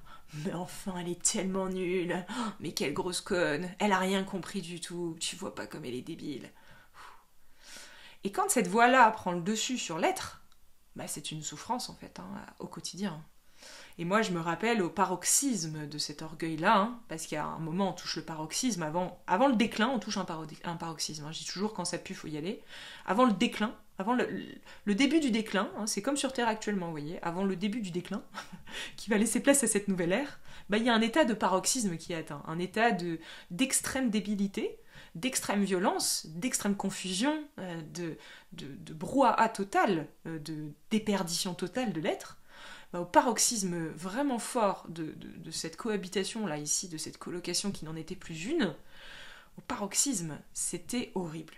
mais enfin, elle est tellement nulle, mais quelle grosse conne, elle a rien compris du tout, tu vois pas comme elle est débile. Et quand cette voix-là prend le dessus sur l'être, bah c'est une souffrance en fait, hein, au quotidien. Et moi, je me rappelle au paroxysme de cet orgueil-là, hein, parce qu'il y a un moment, on touche le paroxysme, avant le déclin, on touche un paroxysme. Hein. Je dis toujours, quand ça pue, il faut y aller. Avant le déclin, avant le début du déclin, hein, c'est comme sur Terre actuellement, vous voyez, avant le début du déclin, qui va laisser place à cette nouvelle ère, bah, il y a un état de paroxysme qui est atteint, un état d'extrême débilité, d'extrême violence, d'extrême confusion, de brouhaha total, de déperdition totale de l'être. Bah, au paroxysme vraiment fort de cette cohabitation là ici, de cette colocation qui n'en était plus une, au paroxysme, c'était horrible.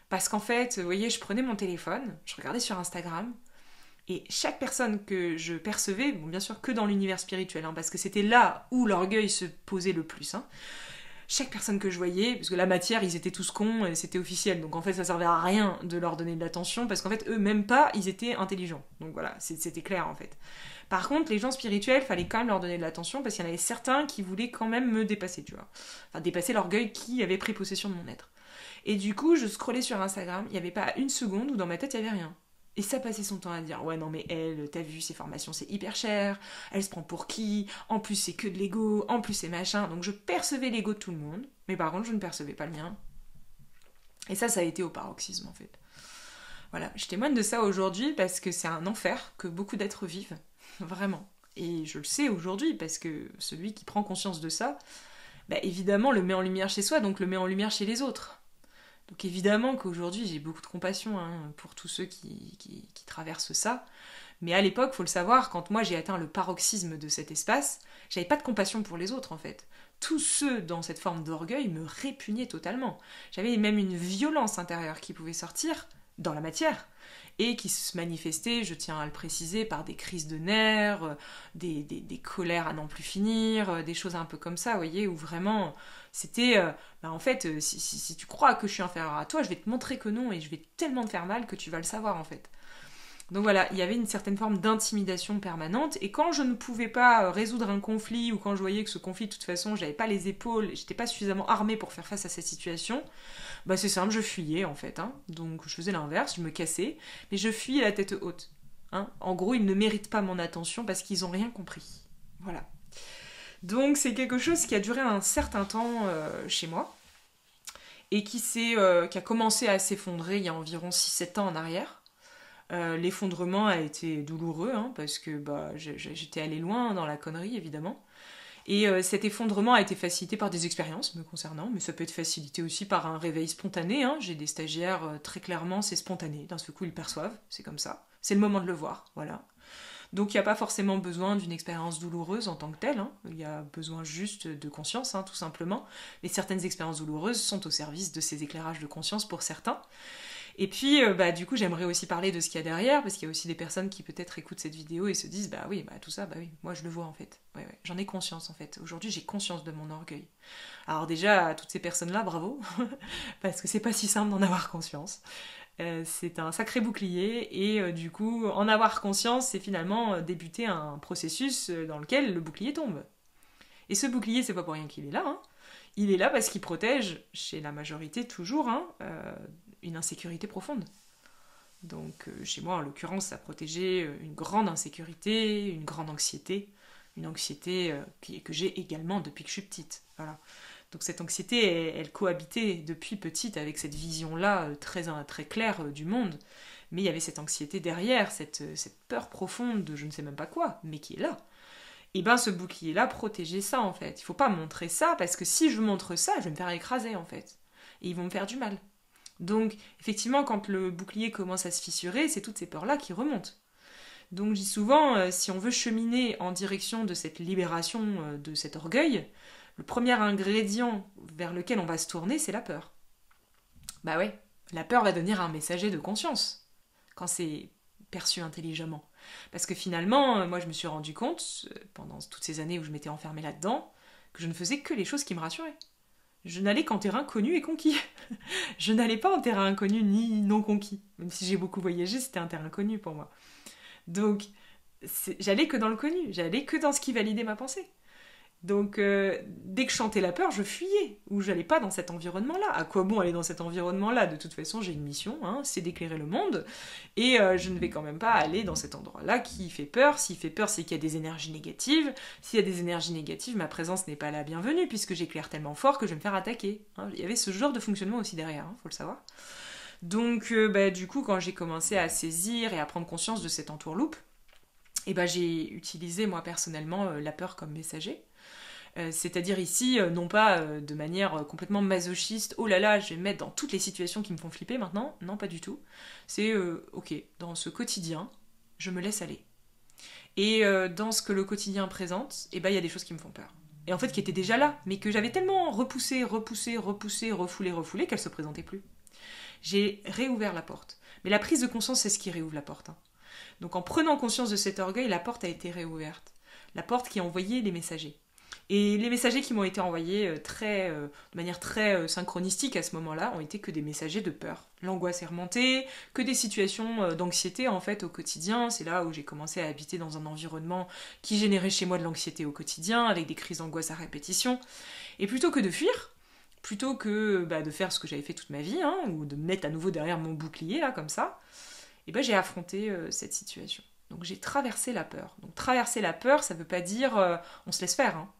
Parce qu'en fait, vous voyez, je prenais mon téléphone, je regardais sur Instagram, et chaque personne que je percevais, bon, bien sûr que dans l'univers spirituel, hein, parce que c'était là où l'orgueil se posait le plus, hein, chaque personne que je voyais, parce que la matière, ils étaient tous cons, et c'était officiel, donc en fait ça servait à rien de leur donner de l'attention, parce qu'en fait eux, même pas, ils étaient intelligents. Donc voilà, c'était clair en fait. Par contre, les gens spirituels, fallait quand même leur donner de l'attention, parce qu'il y en avait certains qui voulaient quand même me dépasser, tu vois. Enfin, dépasser l'orgueil qui avait pris possession de mon être. Et du coup, je scrollais sur Instagram, il n'y avait pas une seconde où dans ma tête, il n'y avait rien. Et ça passait son temps à dire, ouais non mais elle, t'as vu, ses formations c'est hyper cher, elle se prend pour qui, en plus c'est que de l'ego, en plus c'est machin. Donc je percevais l'ego de tout le monde, mais par contre je ne percevais pas le mien. Et ça a été au paroxysme en fait. Voilà, je témoigne de ça aujourd'hui parce que c'est un enfer que beaucoup d'êtres vivent, vraiment. Et je le sais aujourd'hui parce que celui qui prend conscience de ça, bah évidemment le met en lumière chez soi, donc le met en lumière chez les autres. Donc évidemment qu'aujourd'hui j'ai beaucoup de compassion hein, pour tous ceux qui traversent ça. Mais à l'époque, faut le savoir, quand moi j'ai atteint le paroxysme de cet espace, j'avais pas de compassion pour les autres en fait. Tous ceux dans cette forme d'orgueil me répugnaient totalement. J'avais même une violence intérieure qui pouvait sortir dans la matière et qui se manifestait, je tiens à le préciser, par des crises de nerfs, des colères à n'en plus finir, des choses un peu comme ça, vous voyez, où vraiment c'était, en fait, si tu crois que je suis inférieure à toi, je vais te montrer que non et je vais tellement te faire mal que tu vas le savoir en fait. Donc voilà, il y avait une certaine forme d'intimidation permanente, et quand je ne pouvais pas résoudre un conflit, ou quand je voyais que ce conflit, de toute façon, j'avais pas les épaules, j'étais pas suffisamment armée pour faire face à cette situation, bah c'est simple, je fuyais en fait. Hein. Donc je faisais l'inverse, je me cassais, mais je fuyais la tête haute. Hein. En gros, ils ne méritent pas mon attention parce qu'ils ont rien compris. Voilà. Donc c'est quelque chose qui a duré un certain temps chez moi, et qui a commencé à s'effondrer il y a environ 6-7 ans en arrière. L'effondrement a été douloureux, hein, parce que bah, j'étais allée loin dans la connerie, évidemment. Et cet effondrement a été facilité par des expériences me concernant, mais ça peut être facilité aussi par un réveil spontané. Hein. J'ai des stagiaires, très clairement, c'est spontané. D'un seul coup, ils perçoivent, c'est comme ça. C'est le moment de le voir, voilà. Donc il n'y a pas forcément besoin d'une expérience douloureuse en tant que telle, hein. Il y a besoin juste de conscience, hein, tout simplement. Mais certaines expériences douloureuses sont au service de ces éclairages de conscience pour certains. Et puis, du coup, j'aimerais aussi parler de ce qu'il y a derrière, parce qu'il y a aussi des personnes qui peut-être écoutent cette vidéo et se disent, bah oui, tout ça, bah oui, moi je le vois en fait. Ouais, j'en ai conscience en fait. Aujourd'hui, j'ai conscience de mon orgueil. Alors déjà, à toutes ces personnes-là, bravo, parce que c'est pas si simple d'en avoir conscience. C'est un sacré bouclier, et du coup, en avoir conscience, c'est finalement débuter un processus dans lequel le bouclier tombe. Et ce bouclier, c'est pas pour rien qu'il est là, hein. Il est là parce qu'il protège, chez la majorité toujours, hein, une insécurité profonde. Donc chez moi, en l'occurrence, ça protégeait une grande insécurité, une grande anxiété, une anxiété que j'ai également depuis que je suis petite. Voilà. Donc cette anxiété, elle cohabitait depuis petite avec cette vision-là très claire du monde. Mais il y avait cette anxiété derrière, cette peur profonde de je ne sais même pas quoi, mais qui est là. Et ben ce bouclier-là protégeait ça en fait. Il faut pas montrer ça, parce que si je montre ça, je vais me faire écraser en fait. Et ils vont me faire du mal. Donc effectivement, quand le bouclier commence à se fissurer, c'est toutes ces peurs-là qui remontent. Donc je dis souvent, si on veut cheminer en direction de cette libération de cet orgueil, le premier ingrédient vers lequel on va se tourner, c'est la peur. Bah ouais, la peur va devenir un messager de conscience, quand c'est perçu intelligemment. Parce que finalement, moi je me suis rendu compte, pendant toutes ces années où je m'étais enfermée là-dedans, que je ne faisais que les choses qui me rassuraient. Je n'allais qu'en terrain connu et conquis. Je n'allais pas en terrain inconnu ni non conquis. Même si j'ai beaucoup voyagé, c'était un terrain connu pour moi. Donc, j'allais que dans le connu, j'allais que dans ce qui validait ma pensée. Donc, dès que je chantais la peur, je fuyais, ou j'allais pas dans cet environnement-là. À quoi bon aller dans cet environnement-là? De toute façon, j'ai une mission, hein, c'est d'éclairer le monde, et je ne vais quand même pas aller dans cet endroit-là qui fait peur. S'il fait peur, c'est qu'il y a des énergies négatives. S'il y a des énergies négatives, ma présence n'est pas la bienvenue, puisque j'éclaire tellement fort que je vais me faire attaquer. Hein. Il y avait ce genre de fonctionnement aussi derrière, hein, faut le savoir. Donc, du coup, quand j'ai commencé à saisir et à prendre conscience de cette entourloupe, j'ai utilisé moi personnellement la peur comme messager. C'est-à-dire ici, non pas de manière complètement masochiste, oh là là, je vais me mettre dans toutes les situations qui me font flipper maintenant, non pas du tout. C'est, ok, dans ce quotidien, je me laisse aller. Et dans ce que le quotidien présente, il y a des choses qui me font peur. Et en fait, qui étaient déjà là, mais que j'avais tellement repoussé, refoulé, qu'elles se présentaient plus. J'ai réouvert la porte. Mais la prise de conscience, c'est ce qui réouvre la porte. Hein. Donc en prenant conscience de cet orgueil, la porte a été réouverte. La porte qui a envoyé les messagers. Et les messagers qui m'ont été envoyés de manière très synchronistique à ce moment-là ont été que des messagers de peur. L'angoisse est remontée, que des situations d'anxiété en fait au quotidien. C'est là où j'ai commencé à habiter dans un environnement qui générait chez moi de l'anxiété au quotidien, avec des crises d'angoisse à répétition. Et plutôt que de fuir, plutôt que de faire ce que j'avais fait toute ma vie, hein, ou de me mettre à nouveau derrière mon bouclier là comme ça, j'ai affronté cette situation. Donc j'ai traversé la peur. Donc traverser la peur, ça veut pas dire on se laisse faire, hein.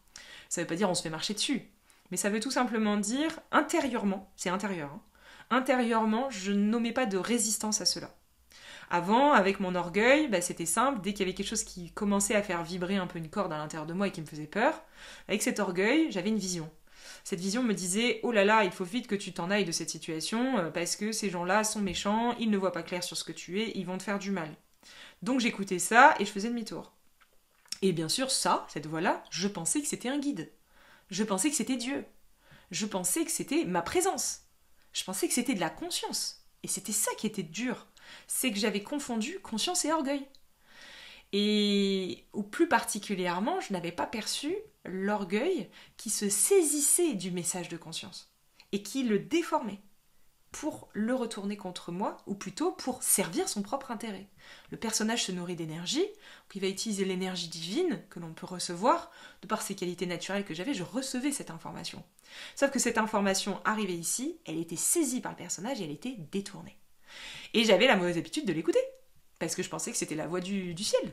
Ça veut pas dire on se fait marcher dessus. Mais ça veut tout simplement dire, intérieurement, c'est intérieur, hein, intérieurement, je nommais pas de résistance à cela. Avant, avec mon orgueil, c'était simple, dès qu'il y avait quelque chose qui commençait à faire vibrer un peu une corde à l'intérieur de moi et qui me faisait peur, avec cet orgueil, j'avais une vision. Cette vision me disait, oh là là, il faut vite que tu t'en ailles de cette situation, parce que ces gens-là sont méchants, ils ne voient pas clair sur ce que tu es, ils vont te faire du mal. Donc j'écoutais ça et je faisais demi-tour. Et bien sûr, cette voix-là, je pensais que c'était un guide. Je pensais que c'était Dieu. Je pensais que c'était ma présence. Je pensais que c'était de la conscience. Et c'était ça qui était dur. C'est que j'avais confondu conscience et orgueil. Et ou plus particulièrement, je n'avais pas perçu l'orgueil qui se saisissait du message de conscience et qui le déformait pour le retourner contre moi, ou plutôt pour servir son propre intérêt. Le personnage se nourrit d'énergie, il va utiliser l'énergie divine que l'on peut recevoir, de par ses qualités naturelles que j'avais, je recevais cette information. Sauf que cette information arrivait ici, elle était saisie par le personnage et elle était détournée. Et j'avais la mauvaise habitude de l'écouter, parce que je pensais que c'était la voix du ciel.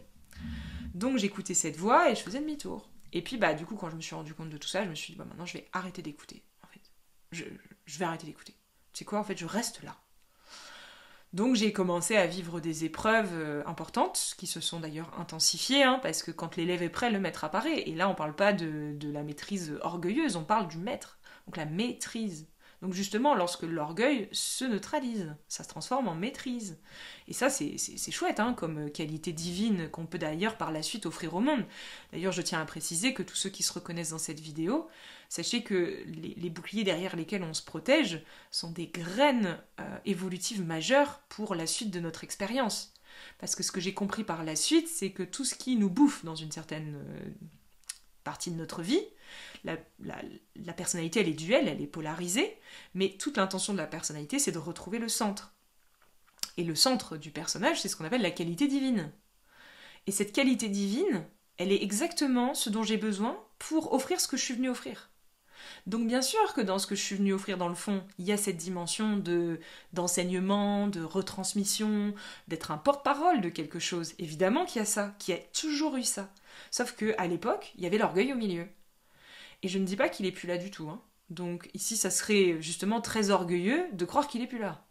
Donc j'écoutais cette voix et je faisais demi-tour. Et puis du coup, quand je me suis rendu compte de tout ça, je me suis dit, maintenant je vais arrêter d'écouter. En fait, je vais arrêter d'écouter. C'est quoi, en fait, je reste là. Donc j'ai commencé à vivre des épreuves importantes, qui se sont d'ailleurs intensifiées, hein, parce que quand l'élève est prêt, le maître apparaît. Et là, on ne parle pas de la maîtrise orgueilleuse, on parle du maître. Donc la maîtrise. Donc justement, lorsque l'orgueil se neutralise, ça se transforme en maîtrise. Et ça, c'est chouette, hein, comme qualité divine qu'on peut d'ailleurs par la suite offrir au monde. D'ailleurs, je tiens à préciser que tous ceux qui se reconnaissent dans cette vidéo, sachez que les boucliers derrière lesquels on se protège sont des graines évolutives majeures pour la suite de notre expérience. Parce que ce que j'ai compris par la suite, c'est que tout ce qui nous bouffe dans une certaine partie de notre vie, la personnalité, elle est duelle, elle est polarisée, mais toute l'intention de la personnalité, c'est de retrouver le centre. Et le centre du personnage, c'est ce qu'on appelle la qualité divine. Et cette qualité divine, elle est exactement ce dont j'ai besoin pour offrir ce que je suis venue offrir. Donc bien sûr que dans ce que je suis venue offrir dans le fond, il y a cette dimension d'enseignement, de retransmission, d'être un porte-parole de quelque chose. Évidemment qu'il y a ça, qu'il y a toujours eu ça. Sauf qu'à l'époque, il y avait l'orgueil au milieu. Et je ne dis pas qu'il est plus là du tout. Hein. Donc ici, ça serait justement très orgueilleux de croire qu'il est plus là.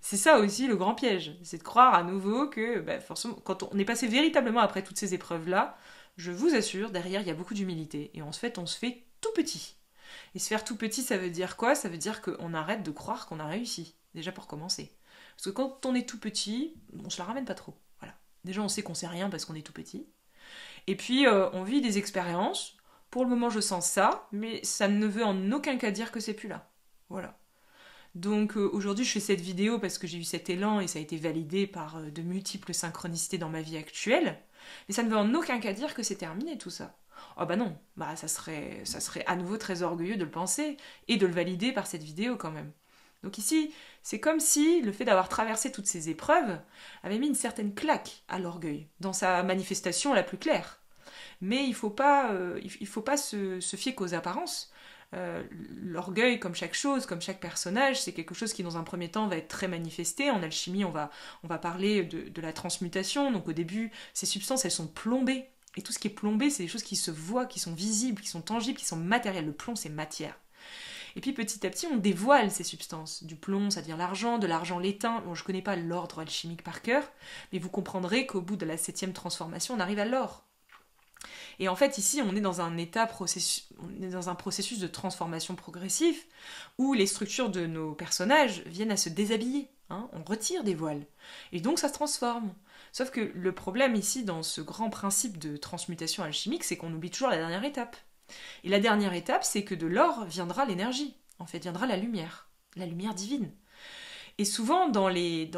C'est ça aussi le grand piège. C'est de croire à nouveau que, forcément, quand on est passé véritablement après toutes ces épreuves-là, je vous assure, derrière, il y a beaucoup d'humilité. Et on se fait tout petit. Et se faire tout petit, ça veut dire quoi? Ça veut dire qu'on arrête de croire qu'on a réussi. Déjà pour commencer. Parce que quand on est tout petit, on se la ramène pas trop. Voilà. Déjà, on sait qu'on sait rien parce qu'on est tout petit. Et puis, on vit des expériences. Pour le moment, je sens ça, mais ça ne veut en aucun cas dire que c'est plus là. Voilà. Donc aujourd'hui, je fais cette vidéo parce que j'ai eu cet élan et ça a été validé par de multiples synchronicités dans ma vie actuelle. Mais ça ne veut en aucun cas dire que c'est terminé tout ça. Oh non, ça serait à nouveau très orgueilleux de le penser et de le valider par cette vidéo quand même. Donc ici, c'est comme si le fait d'avoir traversé toutes ces épreuves avait mis une certaine claque à l'orgueil, dans sa manifestation la plus claire. mais il faut pas se fier qu'aux apparences. L'orgueil, comme chaque chose, comme chaque personnage, c'est quelque chose qui dans un premier temps va être très manifesté. En alchimie, on va parler de la transmutation. Donc au début, ces substances, elles sont plombées. Et tout ce qui est plombé, c'est des choses qui se voient, qui sont visibles, qui sont tangibles, qui sont matérielles. Le plomb, c'est matière. Et puis petit à petit, on dévoile ces substances. Du plomb, ça devient l'argent, de l'argent l'étain. Bon, je ne connais pas l'ordre alchimique par cœur, mais vous comprendrez qu'au bout de la 7e transformation, on arrive à l'or. Et en fait, ici, on est dans un processus de transformation progressif où les structures de nos personnages viennent à se déshabiller. On retire des voiles. Et donc, ça se transforme. Sauf que le problème ici, dans ce grand principe de transmutation alchimique, c'est qu'on oublie toujours la dernière étape. Et la dernière étape, c'est que de l'or viendra l'énergie. En fait, viendra la lumière divine. Et souvent, dans les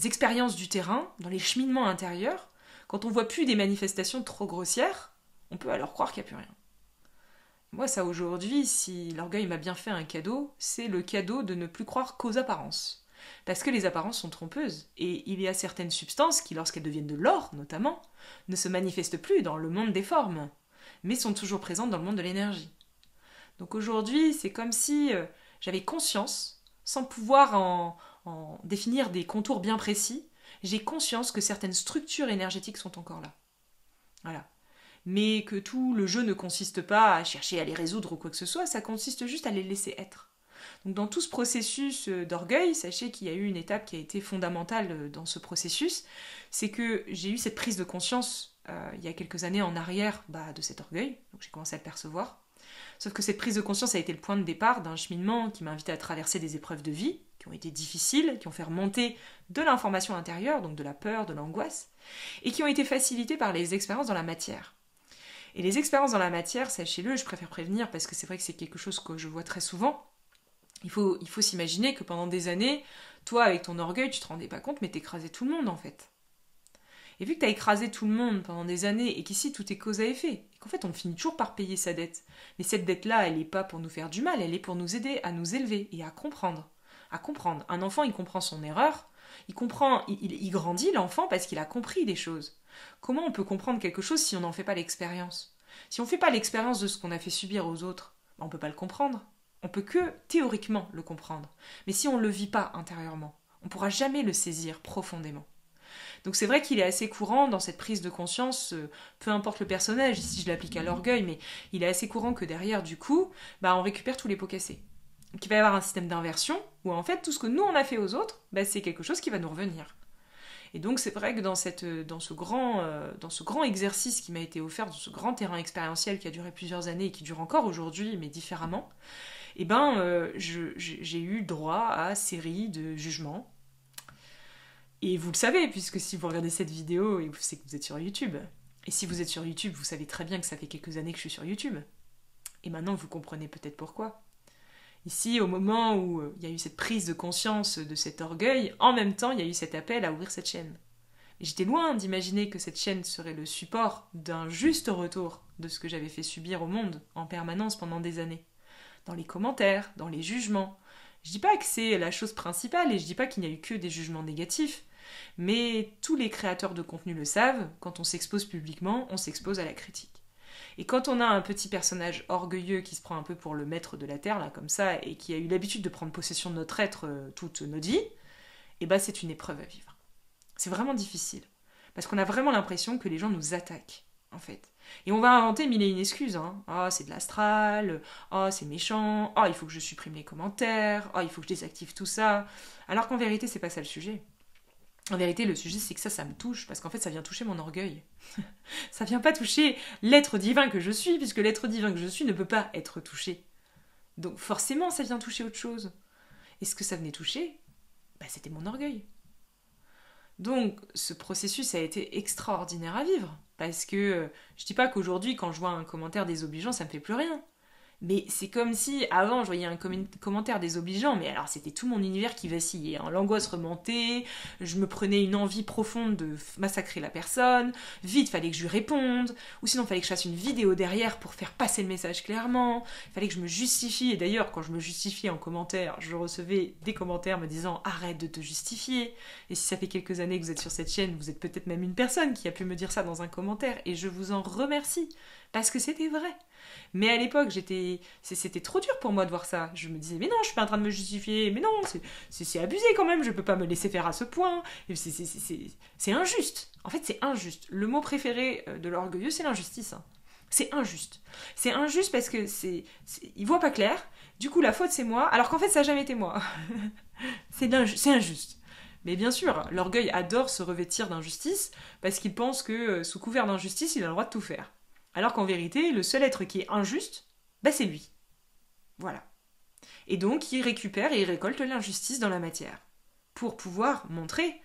expériences du terrain, dans les cheminements intérieurs, quand on voit plus des manifestations trop grossières, on peut alors croire qu'il n'y a plus rien. Moi, ça aujourd'hui, si l'orgueil m'a bien fait un cadeau, c'est le cadeau de ne plus croire qu'aux apparences. Parce que les apparences sont trompeuses, et il y a certaines substances qui, lorsqu'elles deviennent de l'or, notamment, ne se manifestent plus dans le monde des formes, mais sont toujours présentes dans le monde de l'énergie. Donc aujourd'hui, c'est comme si j'avais conscience, sans pouvoir en définir des contours bien précis, j'ai conscience que certaines structures énergétiques sont encore là. Voilà. Mais que tout le jeu ne consiste pas à chercher à les résoudre ou quoi que ce soit, ça consiste juste à les laisser être. Donc dans tout ce processus d'orgueil, sachez qu'il y a eu une étape qui a été fondamentale dans ce processus, c'est que j'ai eu cette prise de conscience il y a quelques années en arrière de cet orgueil, donc j'ai commencé à le percevoir. Sauf que cette prise de conscience a été le point de départ d'un cheminement qui m'a invité à traverser des épreuves de vie, qui ont été difficiles, qui ont fait remonter de l'information intérieure, donc de la peur, de l'angoisse, et qui ont été facilitées par les expériences dans la matière. Et les expériences dans la matière, sachez-le, je préfère prévenir parce que c'est vrai que c'est quelque chose que je vois très souvent. Il faut s'imaginer que pendant des années, toi avec ton orgueil, tu te rendais pas compte, mais t'écrasais tout le monde en fait. Et vu que t'as écrasé tout le monde pendant des années et qu'ici tout est cause à effet, et qu'en fait on finit toujours par payer sa dette, mais cette dette-là, elle n'est pas pour nous faire du mal, elle est pour nous aider à nous élever et à comprendre. À comprendre. Un enfant, il comprend son erreur, il grandit l'enfant parce qu'il a compris des choses. Comment on peut comprendre quelque chose si on n'en fait pas l'expérience? Si on ne fait pas l'expérience de ce qu'on a fait subir aux autres, on ne peut pas le comprendre. On peut que théoriquement le comprendre. Mais si on ne le vit pas intérieurement, on ne pourra jamais le saisir profondément. Donc c'est vrai qu'il est assez courant dans cette prise de conscience, peu importe le personnage, ici je l'applique à l'orgueil, mais il est assez courant que derrière, du coup, on récupère tous les pots cassés. Donc il va y avoir un système d'inversion où en fait tout ce que nous on a fait aux autres, c'est quelque chose qui va nous revenir. Et donc c'est vrai que dans ce grand exercice qui m'a été offert, dans ce grand terrain expérientiel qui a duré plusieurs années et qui dure encore aujourd'hui, mais différemment, j'ai eu droit à série de jugements. Et vous le savez, puisque si vous regardez cette vidéo, c'est que vous êtes sur YouTube. Et si vous êtes sur YouTube, vous savez très bien que ça fait quelques années que je suis sur YouTube. Et maintenant, vous comprenez peut-être pourquoi. Ici, au moment où il y a eu cette prise de conscience de cet orgueil, en même temps, il y a eu cet appel à ouvrir cette chaîne. Et j'étais loin d'imaginer que cette chaîne serait le support d'un juste retour de ce que j'avais fait subir au monde en permanence pendant des années. Dans les commentaires, dans les jugements. Je dis pas que c'est la chose principale et je dis pas qu'il n'y a eu que des jugements négatifs, mais tous les créateurs de contenu le savent, quand on s'expose publiquement, on s'expose à la critique. Et quand on a un petit personnage orgueilleux qui se prend un peu pour le maître de la Terre, là, comme ça, et qui a eu l'habitude de prendre possession de notre être toute notre vie, c'est une épreuve à vivre. C'est vraiment difficile. Parce qu'on a vraiment l'impression que les gens nous attaquent, en fait. Et on va inventer mille et une excuses. Ah, c'est de l'astral. Ah, c'est méchant. Ah, il faut que je supprime les commentaires. Ah, il faut que je désactive tout ça. Alors qu'en vérité, c'est pas ça le sujet. En vérité, le sujet, c'est que ça me touche, parce qu'en fait, ça vient toucher mon orgueil. Ça vient pas toucher l'être divin que je suis, puisque l'être divin que je suis ne peut pas être touché. Donc forcément, ça vient toucher autre chose. Et ce que ça venait toucher, c'était mon orgueil. Donc, ce processus a été extraordinaire à vivre, parce que je dis pas qu'aujourd'hui, quand je vois un commentaire désobligeant, ça me fait plus rien. Mais c'est comme si, avant, je voyais un commentaire désobligeant, mais alors c'était tout mon univers qui vacillait. Hein. L'angoisse remontait, je me prenais une envie profonde de massacrer la personne, vite, fallait que je lui réponde, ou sinon fallait que je fasse une vidéo derrière pour faire passer le message clairement, fallait que je me justifie, et d'ailleurs, quand je me justifiais en commentaire, je recevais des commentaires me disant « Arrête de te justifier !» Et si ça fait quelques années que vous êtes sur cette chaîne, vous êtes peut-être même une personne qui a pu me dire ça dans un commentaire, et je vous en remercie, parce que c'était vrai. Mais à l'époque, c'était trop dur pour moi de voir ça. Je me disais, mais non, je suis pas en train de me justifier, mais non, c'est abusé quand même, je peux pas me laisser faire à ce point. C'est injuste. En fait, c'est injuste. Le mot préféré de l'orgueilleux, c'est l'injustice. Hein. C'est injuste. C'est injuste parce que il voit pas clair. Du coup, la faute, c'est moi, alors qu'en fait, ça n'a jamais été moi. C'est injuste. Mais bien sûr, l'orgueil adore se revêtir d'injustice parce qu'il pense que, sous couvert d'injustice, il a le droit de tout faire. Alors qu'en vérité, le seul être qui est injuste, bah c'est lui. Voilà. Et donc, il récupère et il récolte l'injustice dans la matière. Pour pouvoir montrer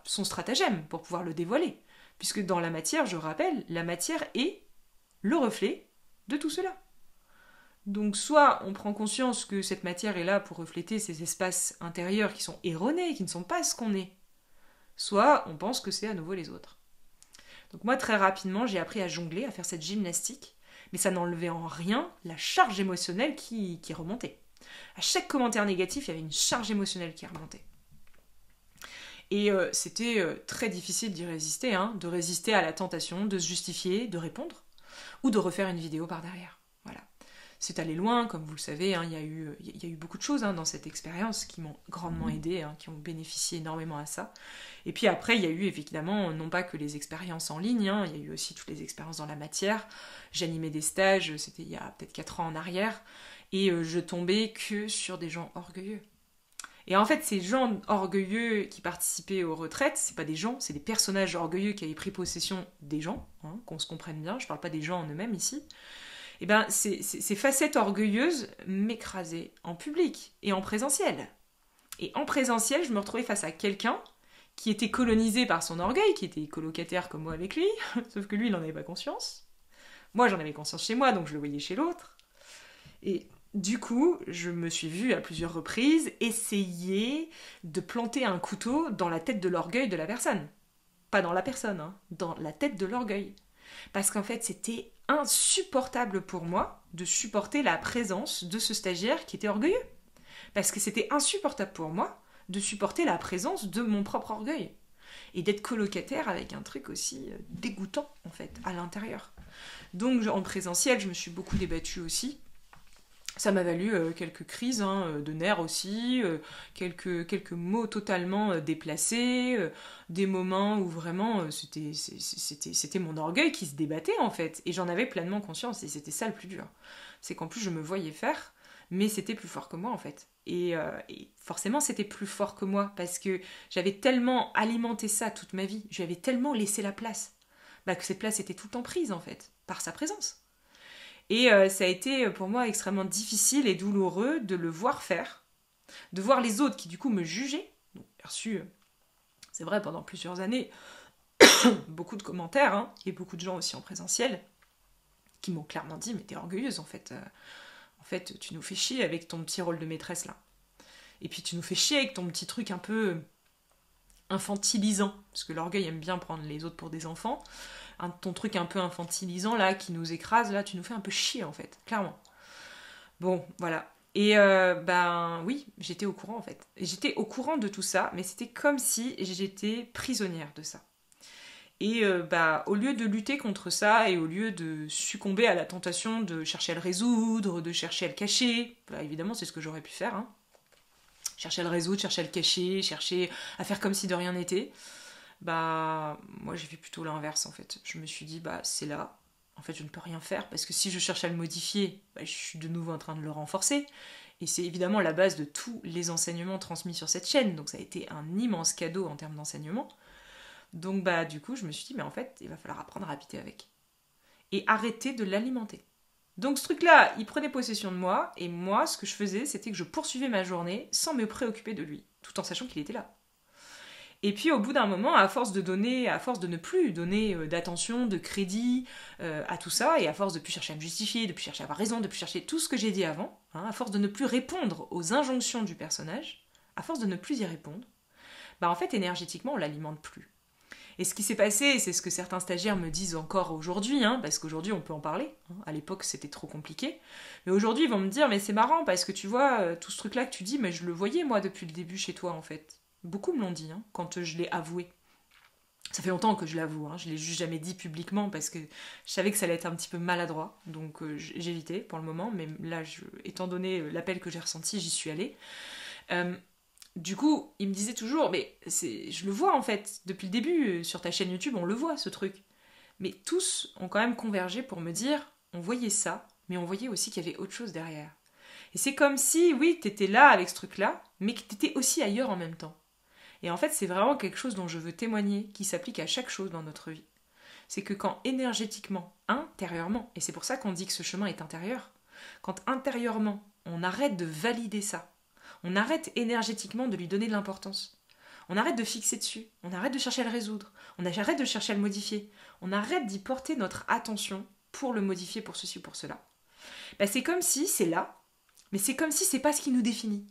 son stratagème, pour pouvoir le dévoiler. Puisque dans la matière, je rappelle, la matière est le reflet de tout cela. Donc soit on prend conscience que cette matière est là pour refléter ces espaces intérieurs qui sont erronés, qui ne sont pas ce qu'on est. Soit on pense que c'est à nouveau les autres. Donc moi, très rapidement, j'ai appris à jongler, à faire cette gymnastique, mais ça n'enlevait en rien la charge émotionnelle qui remontait. À chaque commentaire négatif, il y avait une charge émotionnelle qui remontait. Et c'était très difficile d'y résister, de résister à la tentation de se justifier, de répondre, ou de refaire une vidéo par derrière. Voilà. C'est allé loin, comme vous le savez, il y a eu beaucoup de choses dans cette expérience qui m'ont grandement aidé, qui ont bénéficié énormément à ça. Et puis après, il y a eu évidemment, non pas que les expériences en ligne, il y a eu aussi toutes les expériences dans la matière. J'animais des stages, c'était il y a peut-être 4 ans en arrière, et je tombais que sur des gens orgueilleux. Et en fait, ces gens orgueilleux qui participaient aux retraites, c'est pas des gens, c'est des personnages orgueilleux qui avaient pris possession des gens, qu'on se comprenne bien, je parle pas des gens en eux-mêmes ici. Et bien, ces facettes orgueilleuses m'écrasaient en public et en présentiel. Et en présentiel, je me retrouvais face à quelqu'un qui était colonisé par son orgueil, qui était colocataire comme moi avec lui, sauf que lui, il n'en avait pas conscience. Moi, j'en avais conscience chez moi, donc je le voyais chez l'autre. Et du coup, je me suis vue à plusieurs reprises essayer de planter un couteau dans la tête de l'orgueil de la personne. Pas dans la personne, dans la tête de l'orgueil. Parce qu'en fait, c'était insupportable pour moi de supporter la présence de ce stagiaire qui était orgueilleux. Parce que c'était insupportable pour moi de supporter la présence de mon propre orgueil. Et d'être colocataire avec un truc aussi dégoûtant, en fait, à l'intérieur. Donc, en présentiel, je me suis beaucoup débattue aussi. Ça m'a valu quelques crises de nerfs aussi, quelques mots totalement déplacés, des moments où vraiment c'était mon orgueil qui se débattait en fait. Et j'en avais pleinement conscience et c'était ça le plus dur. C'est qu'en plus je me voyais faire, mais c'était plus fort que moi en fait. Et forcément c'était plus fort que moi parce que j'avais tellement alimenté ça toute ma vie, je lui avais tellement laissé la place, que cette place était tout le temps prise en fait, par sa présence. Et ça a été pour moi extrêmement difficile et douloureux de le voir faire, de voir les autres qui du coup me jugeaient. Donc, j'ai reçu, c'est vrai, pendant plusieurs années, beaucoup de commentaires, et beaucoup de gens aussi en présentiel, qui m'ont clairement dit « mais t'es orgueilleuse en fait, tu nous fais chier avec ton petit rôle de maîtresse là. Et puis tu nous fais chier avec ton petit truc un peu infantilisant, parce que l'orgueil aime bien prendre les autres pour des enfants, ton truc un peu infantilisant là qui nous écrase là, tu nous fais un peu chier en fait, clairement. Bon, voilà. Et oui, j'étais au courant en fait. J'étais au courant de tout ça, mais c'était comme si j'étais prisonnière de ça. Et au lieu de lutter contre ça et au lieu de succomber à la tentation de chercher à le résoudre, de chercher à le cacher, évidemment c'est ce que j'aurais pu faire, chercher à le résoudre, chercher à le cacher, chercher à faire comme si de rien n'était, moi j'ai fait plutôt l'inverse en fait. Je me suis dit c'est là, en fait je ne peux rien faire parce que si je cherche à le modifier, je suis de nouveau en train de le renforcer. Et c'est évidemment la base de tous les enseignements transmis sur cette chaîne, donc ça a été un immense cadeau en termes d'enseignement. Donc du coup je me suis dit mais en fait il va falloir apprendre à habiter avec. Et arrêter de l'alimenter. Donc ce truc-là, il prenait possession de moi, et moi ce que je faisais c'était que je poursuivais ma journée sans me préoccuper de lui, tout en sachant qu'il était là. Et puis au bout d'un moment, à force de ne plus donner d'attention, de crédit à tout ça, et à force de plus chercher à me justifier, de plus chercher à avoir raison, de plus chercher tout ce que j'ai dit avant, à force de ne plus répondre aux injonctions du personnage, à force de ne plus y répondre, bah en fait énergétiquement on l'alimente plus. Et ce qui s'est passé, c'est ce que certains stagiaires me disent encore aujourd'hui, parce qu'aujourd'hui on peut en parler, à l'époque c'était trop compliqué, mais aujourd'hui ils vont me dire mais c'est marrant parce que tu vois, tout ce truc là que tu dis, mais je le voyais moi depuis le début chez toi en fait. Beaucoup me l'ont dit quand je l'ai avoué. Ça fait longtemps que je l'avoue, je l'ai juste jamais dit publiquement parce que je savais que ça allait être un petit peu maladroit, donc j'évitais pour le moment, mais là, étant donné l'appel que j'ai ressenti, j'y suis allée. Du coup, il me disait toujours, mais je le vois en fait, depuis le début, sur ta chaîne YouTube, on le voit ce truc. Mais tous ont quand même convergé pour me dire, on voyait ça, mais on voyait aussi qu'il y avait autre chose derrière. Et c'est comme si, oui, t'étais là avec ce truc-là, mais que t'étais aussi ailleurs en même temps. Et en fait, c'est vraiment quelque chose dont je veux témoigner, qui s'applique à chaque chose dans notre vie. C'est que quand énergétiquement, intérieurement, et c'est pour ça qu'on dit que ce chemin est intérieur, quand intérieurement, on arrête de valider ça, on arrête énergétiquement de lui donner de l'importance, on arrête de fixer dessus, on arrête de chercher à le résoudre, on arrête de chercher à le modifier, on arrête d'y porter notre attention pour le modifier, pour ceci ou pour cela. C'est comme si c'est là, mais c'est comme si c'est pas ce qui nous définit.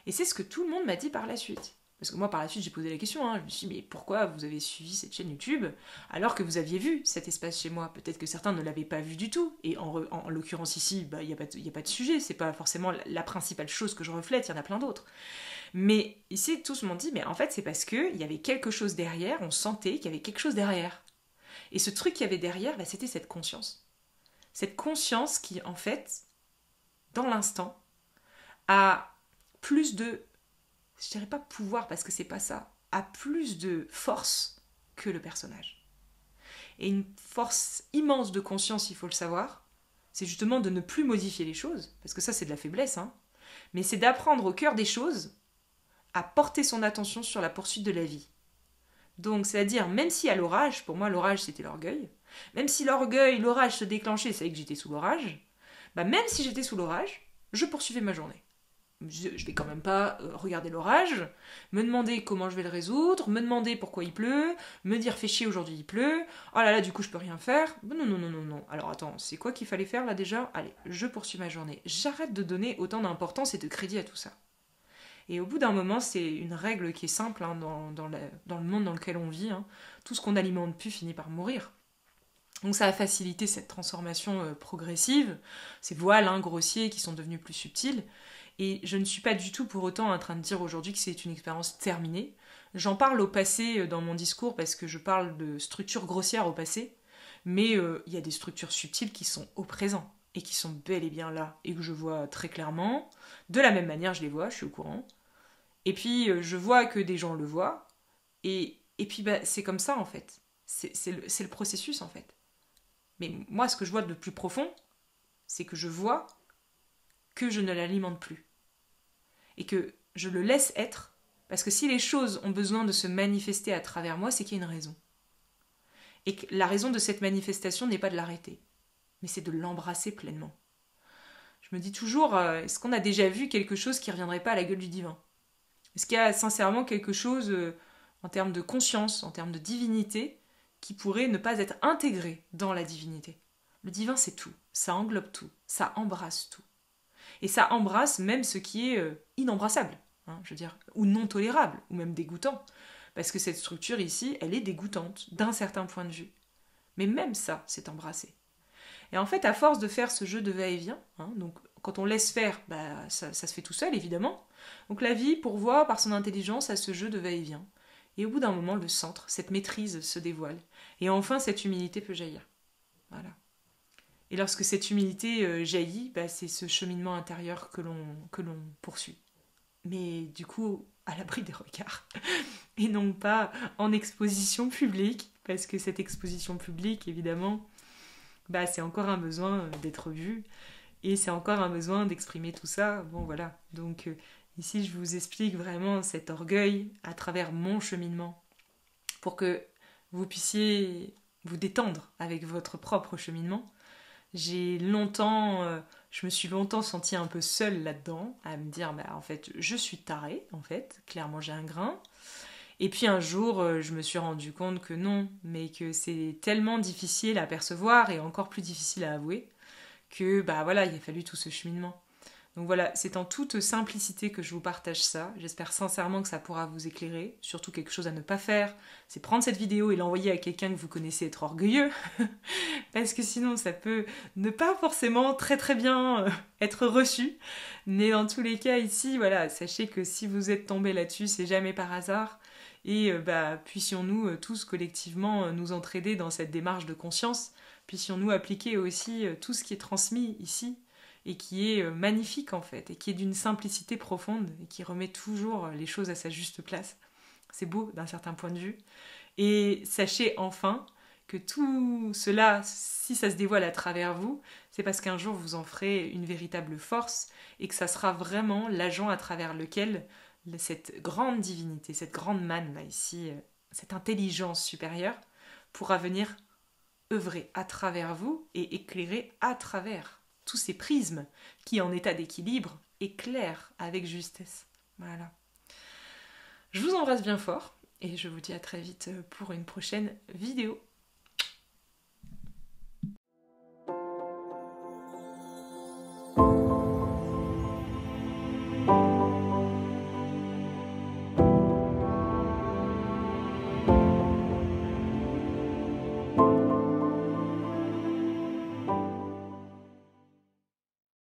Et c'est ce que tout le monde m'a dit par la suite. Parce que moi, par la suite, j'ai posé la question. Je me suis dit, mais pourquoi vous avez suivi cette chaîne YouTube alors que vous aviez vu cet espace chez moi? Peut-être que certains ne l'avaient pas vu du tout. Et en l'occurrence ici, il n'y a pas de sujet. C'est pas forcément la principale chose que je reflète. Il y en a plein d'autres. Mais ici, tous m'ont dit, mais en fait, c'est parce qu'il y avait quelque chose derrière. On sentait qu'il y avait quelque chose derrière. Et ce truc qu'il y avait derrière, c'était cette conscience. Cette conscience qui, en fait, dans l'instant, a plus de... je dirais pas pouvoir parce que c'est pas ça, a plus de force que le personnage. Et une force immense de conscience, il faut le savoir, c'est justement de ne plus modifier les choses, parce que ça c'est de la faiblesse, mais c'est d'apprendre au cœur des choses à porter son attention sur la poursuite de la vie. Donc c'est-à-dire, même si à l'orage, pour moi l'orage c'était l'orgueil, même si l'orage se déclenchait, c'est vrai que j'étais sous l'orage, même si j'étais sous l'orage, je poursuivais ma journée. Je vais quand même pas regarder l'orage, me demander comment je vais le résoudre, me demander pourquoi il pleut, me dire fais chier aujourd'hui il pleut, oh là là du coup je peux rien faire, non. Alors attends, c'est quoi qu'il fallait faire là déjà? Allez, je poursuis ma journée. J'arrête de donner autant d'importance et de crédit à tout ça. Et au bout d'un moment, c'est une règle qui est simple dans le monde dans lequel on vit, tout ce qu'on n'alimente plus finit par mourir. Donc ça a facilité cette transformation progressive, ces voiles grossiers qui sont devenus plus subtils. Et je ne suis pas du tout pour autant en train de dire aujourd'hui que c'est une expérience terminée. J'en parle au passé dans mon discours parce que je parle de structures grossières au passé, mais il y a des structures subtiles qui sont au présent et qui sont bel et bien là et que je vois très clairement. De la même manière, je les vois, je suis au courant. Et puis je vois que des gens le voient et puis c'est comme ça en fait. C'est le processus en fait. Mais moi, ce que je vois de plus profond, c'est que je vois que je ne l'alimente plus. Et que je le laisse être, parce que si les choses ont besoin de se manifester à travers moi, c'est qu'il y a une raison. Et que la raison de cette manifestation n'est pas de l'arrêter, mais c'est de l'embrasser pleinement. Je me dis toujours, est-ce qu'on a déjà vu quelque chose qui ne reviendrait pas à la gueule du divin? Est-ce qu'il y a sincèrement quelque chose en termes de conscience, en termes de divinité, qui pourrait ne pas être intégré dans la divinité? Le divin, c'est tout, ça englobe tout, ça embrasse tout. Et ça embrasse même ce qui est inembrassable, je veux dire, ou non tolérable, ou même dégoûtant. Parce que cette structure ici, elle est dégoûtante, d'un certain point de vue. Mais même ça, c'est embrassé. Et en fait, à force de faire ce jeu de va-et-vient, donc quand on laisse faire, ça se fait tout seul, évidemment. Donc la vie pourvoit par son intelligence à ce jeu de va-et-vient. Et au bout d'un moment, le centre, cette maîtrise se dévoile. Et enfin, cette humilité peut jaillir. Voilà. Et lorsque cette humilité jaillit, c'est ce cheminement intérieur que l'on poursuit. Mais du coup, à l'abri des regards. Et non pas en exposition publique, parce que cette exposition publique, évidemment, c'est encore un besoin d'être vu. Et c'est encore un besoin d'exprimer tout ça. Bon, voilà. Donc ici, je vous explique vraiment cet orgueil à travers mon cheminement, pour que vous puissiez vous détendre avec votre propre cheminement. Je me suis longtemps sentie un peu seule là-dedans, à me dire, en fait, je suis tarée, en fait, clairement j'ai un grain, Et puis un jour, je me suis rendu compte que non, mais que c'est tellement difficile à percevoir et encore plus difficile à avouer que bah voilà, il a fallu tout ce cheminement. Donc voilà, c'est en toute simplicité que je vous partage ça. J'espère sincèrement que ça pourra vous éclairer. Surtout quelque chose à ne pas faire, c'est prendre cette vidéo et l'envoyer à quelqu'un que vous connaissez être orgueilleux. Parce que sinon ça peut ne pas forcément très très bien être reçu. Mais dans tous les cas ici, voilà, sachez que si vous êtes tombé là-dessus, c'est jamais par hasard. Et bah, puissions-nous tous collectivement nous entraider dans cette démarche de conscience. Puissions-nous appliquer aussi tout ce qui est transmis ici et qui est magnifique en fait, et qui est d'une simplicité profonde, et qui remet toujours les choses à sa juste place. C'est beau d'un certain point de vue. Et sachez enfin que tout cela, si ça se dévoile à travers vous, c'est parce qu'un jour vous en ferez une véritable force, et que ça sera vraiment l'agent à travers lequel cette grande divinité, cette grande manne là ici, cette intelligence supérieure, pourra venir œuvrer à travers vous et éclairer à travers tous ces prismes qui, en état d'équilibre, éclairent avec justesse. Voilà. Je vous embrasse bien fort et je vous dis à très vite pour une prochaine vidéo.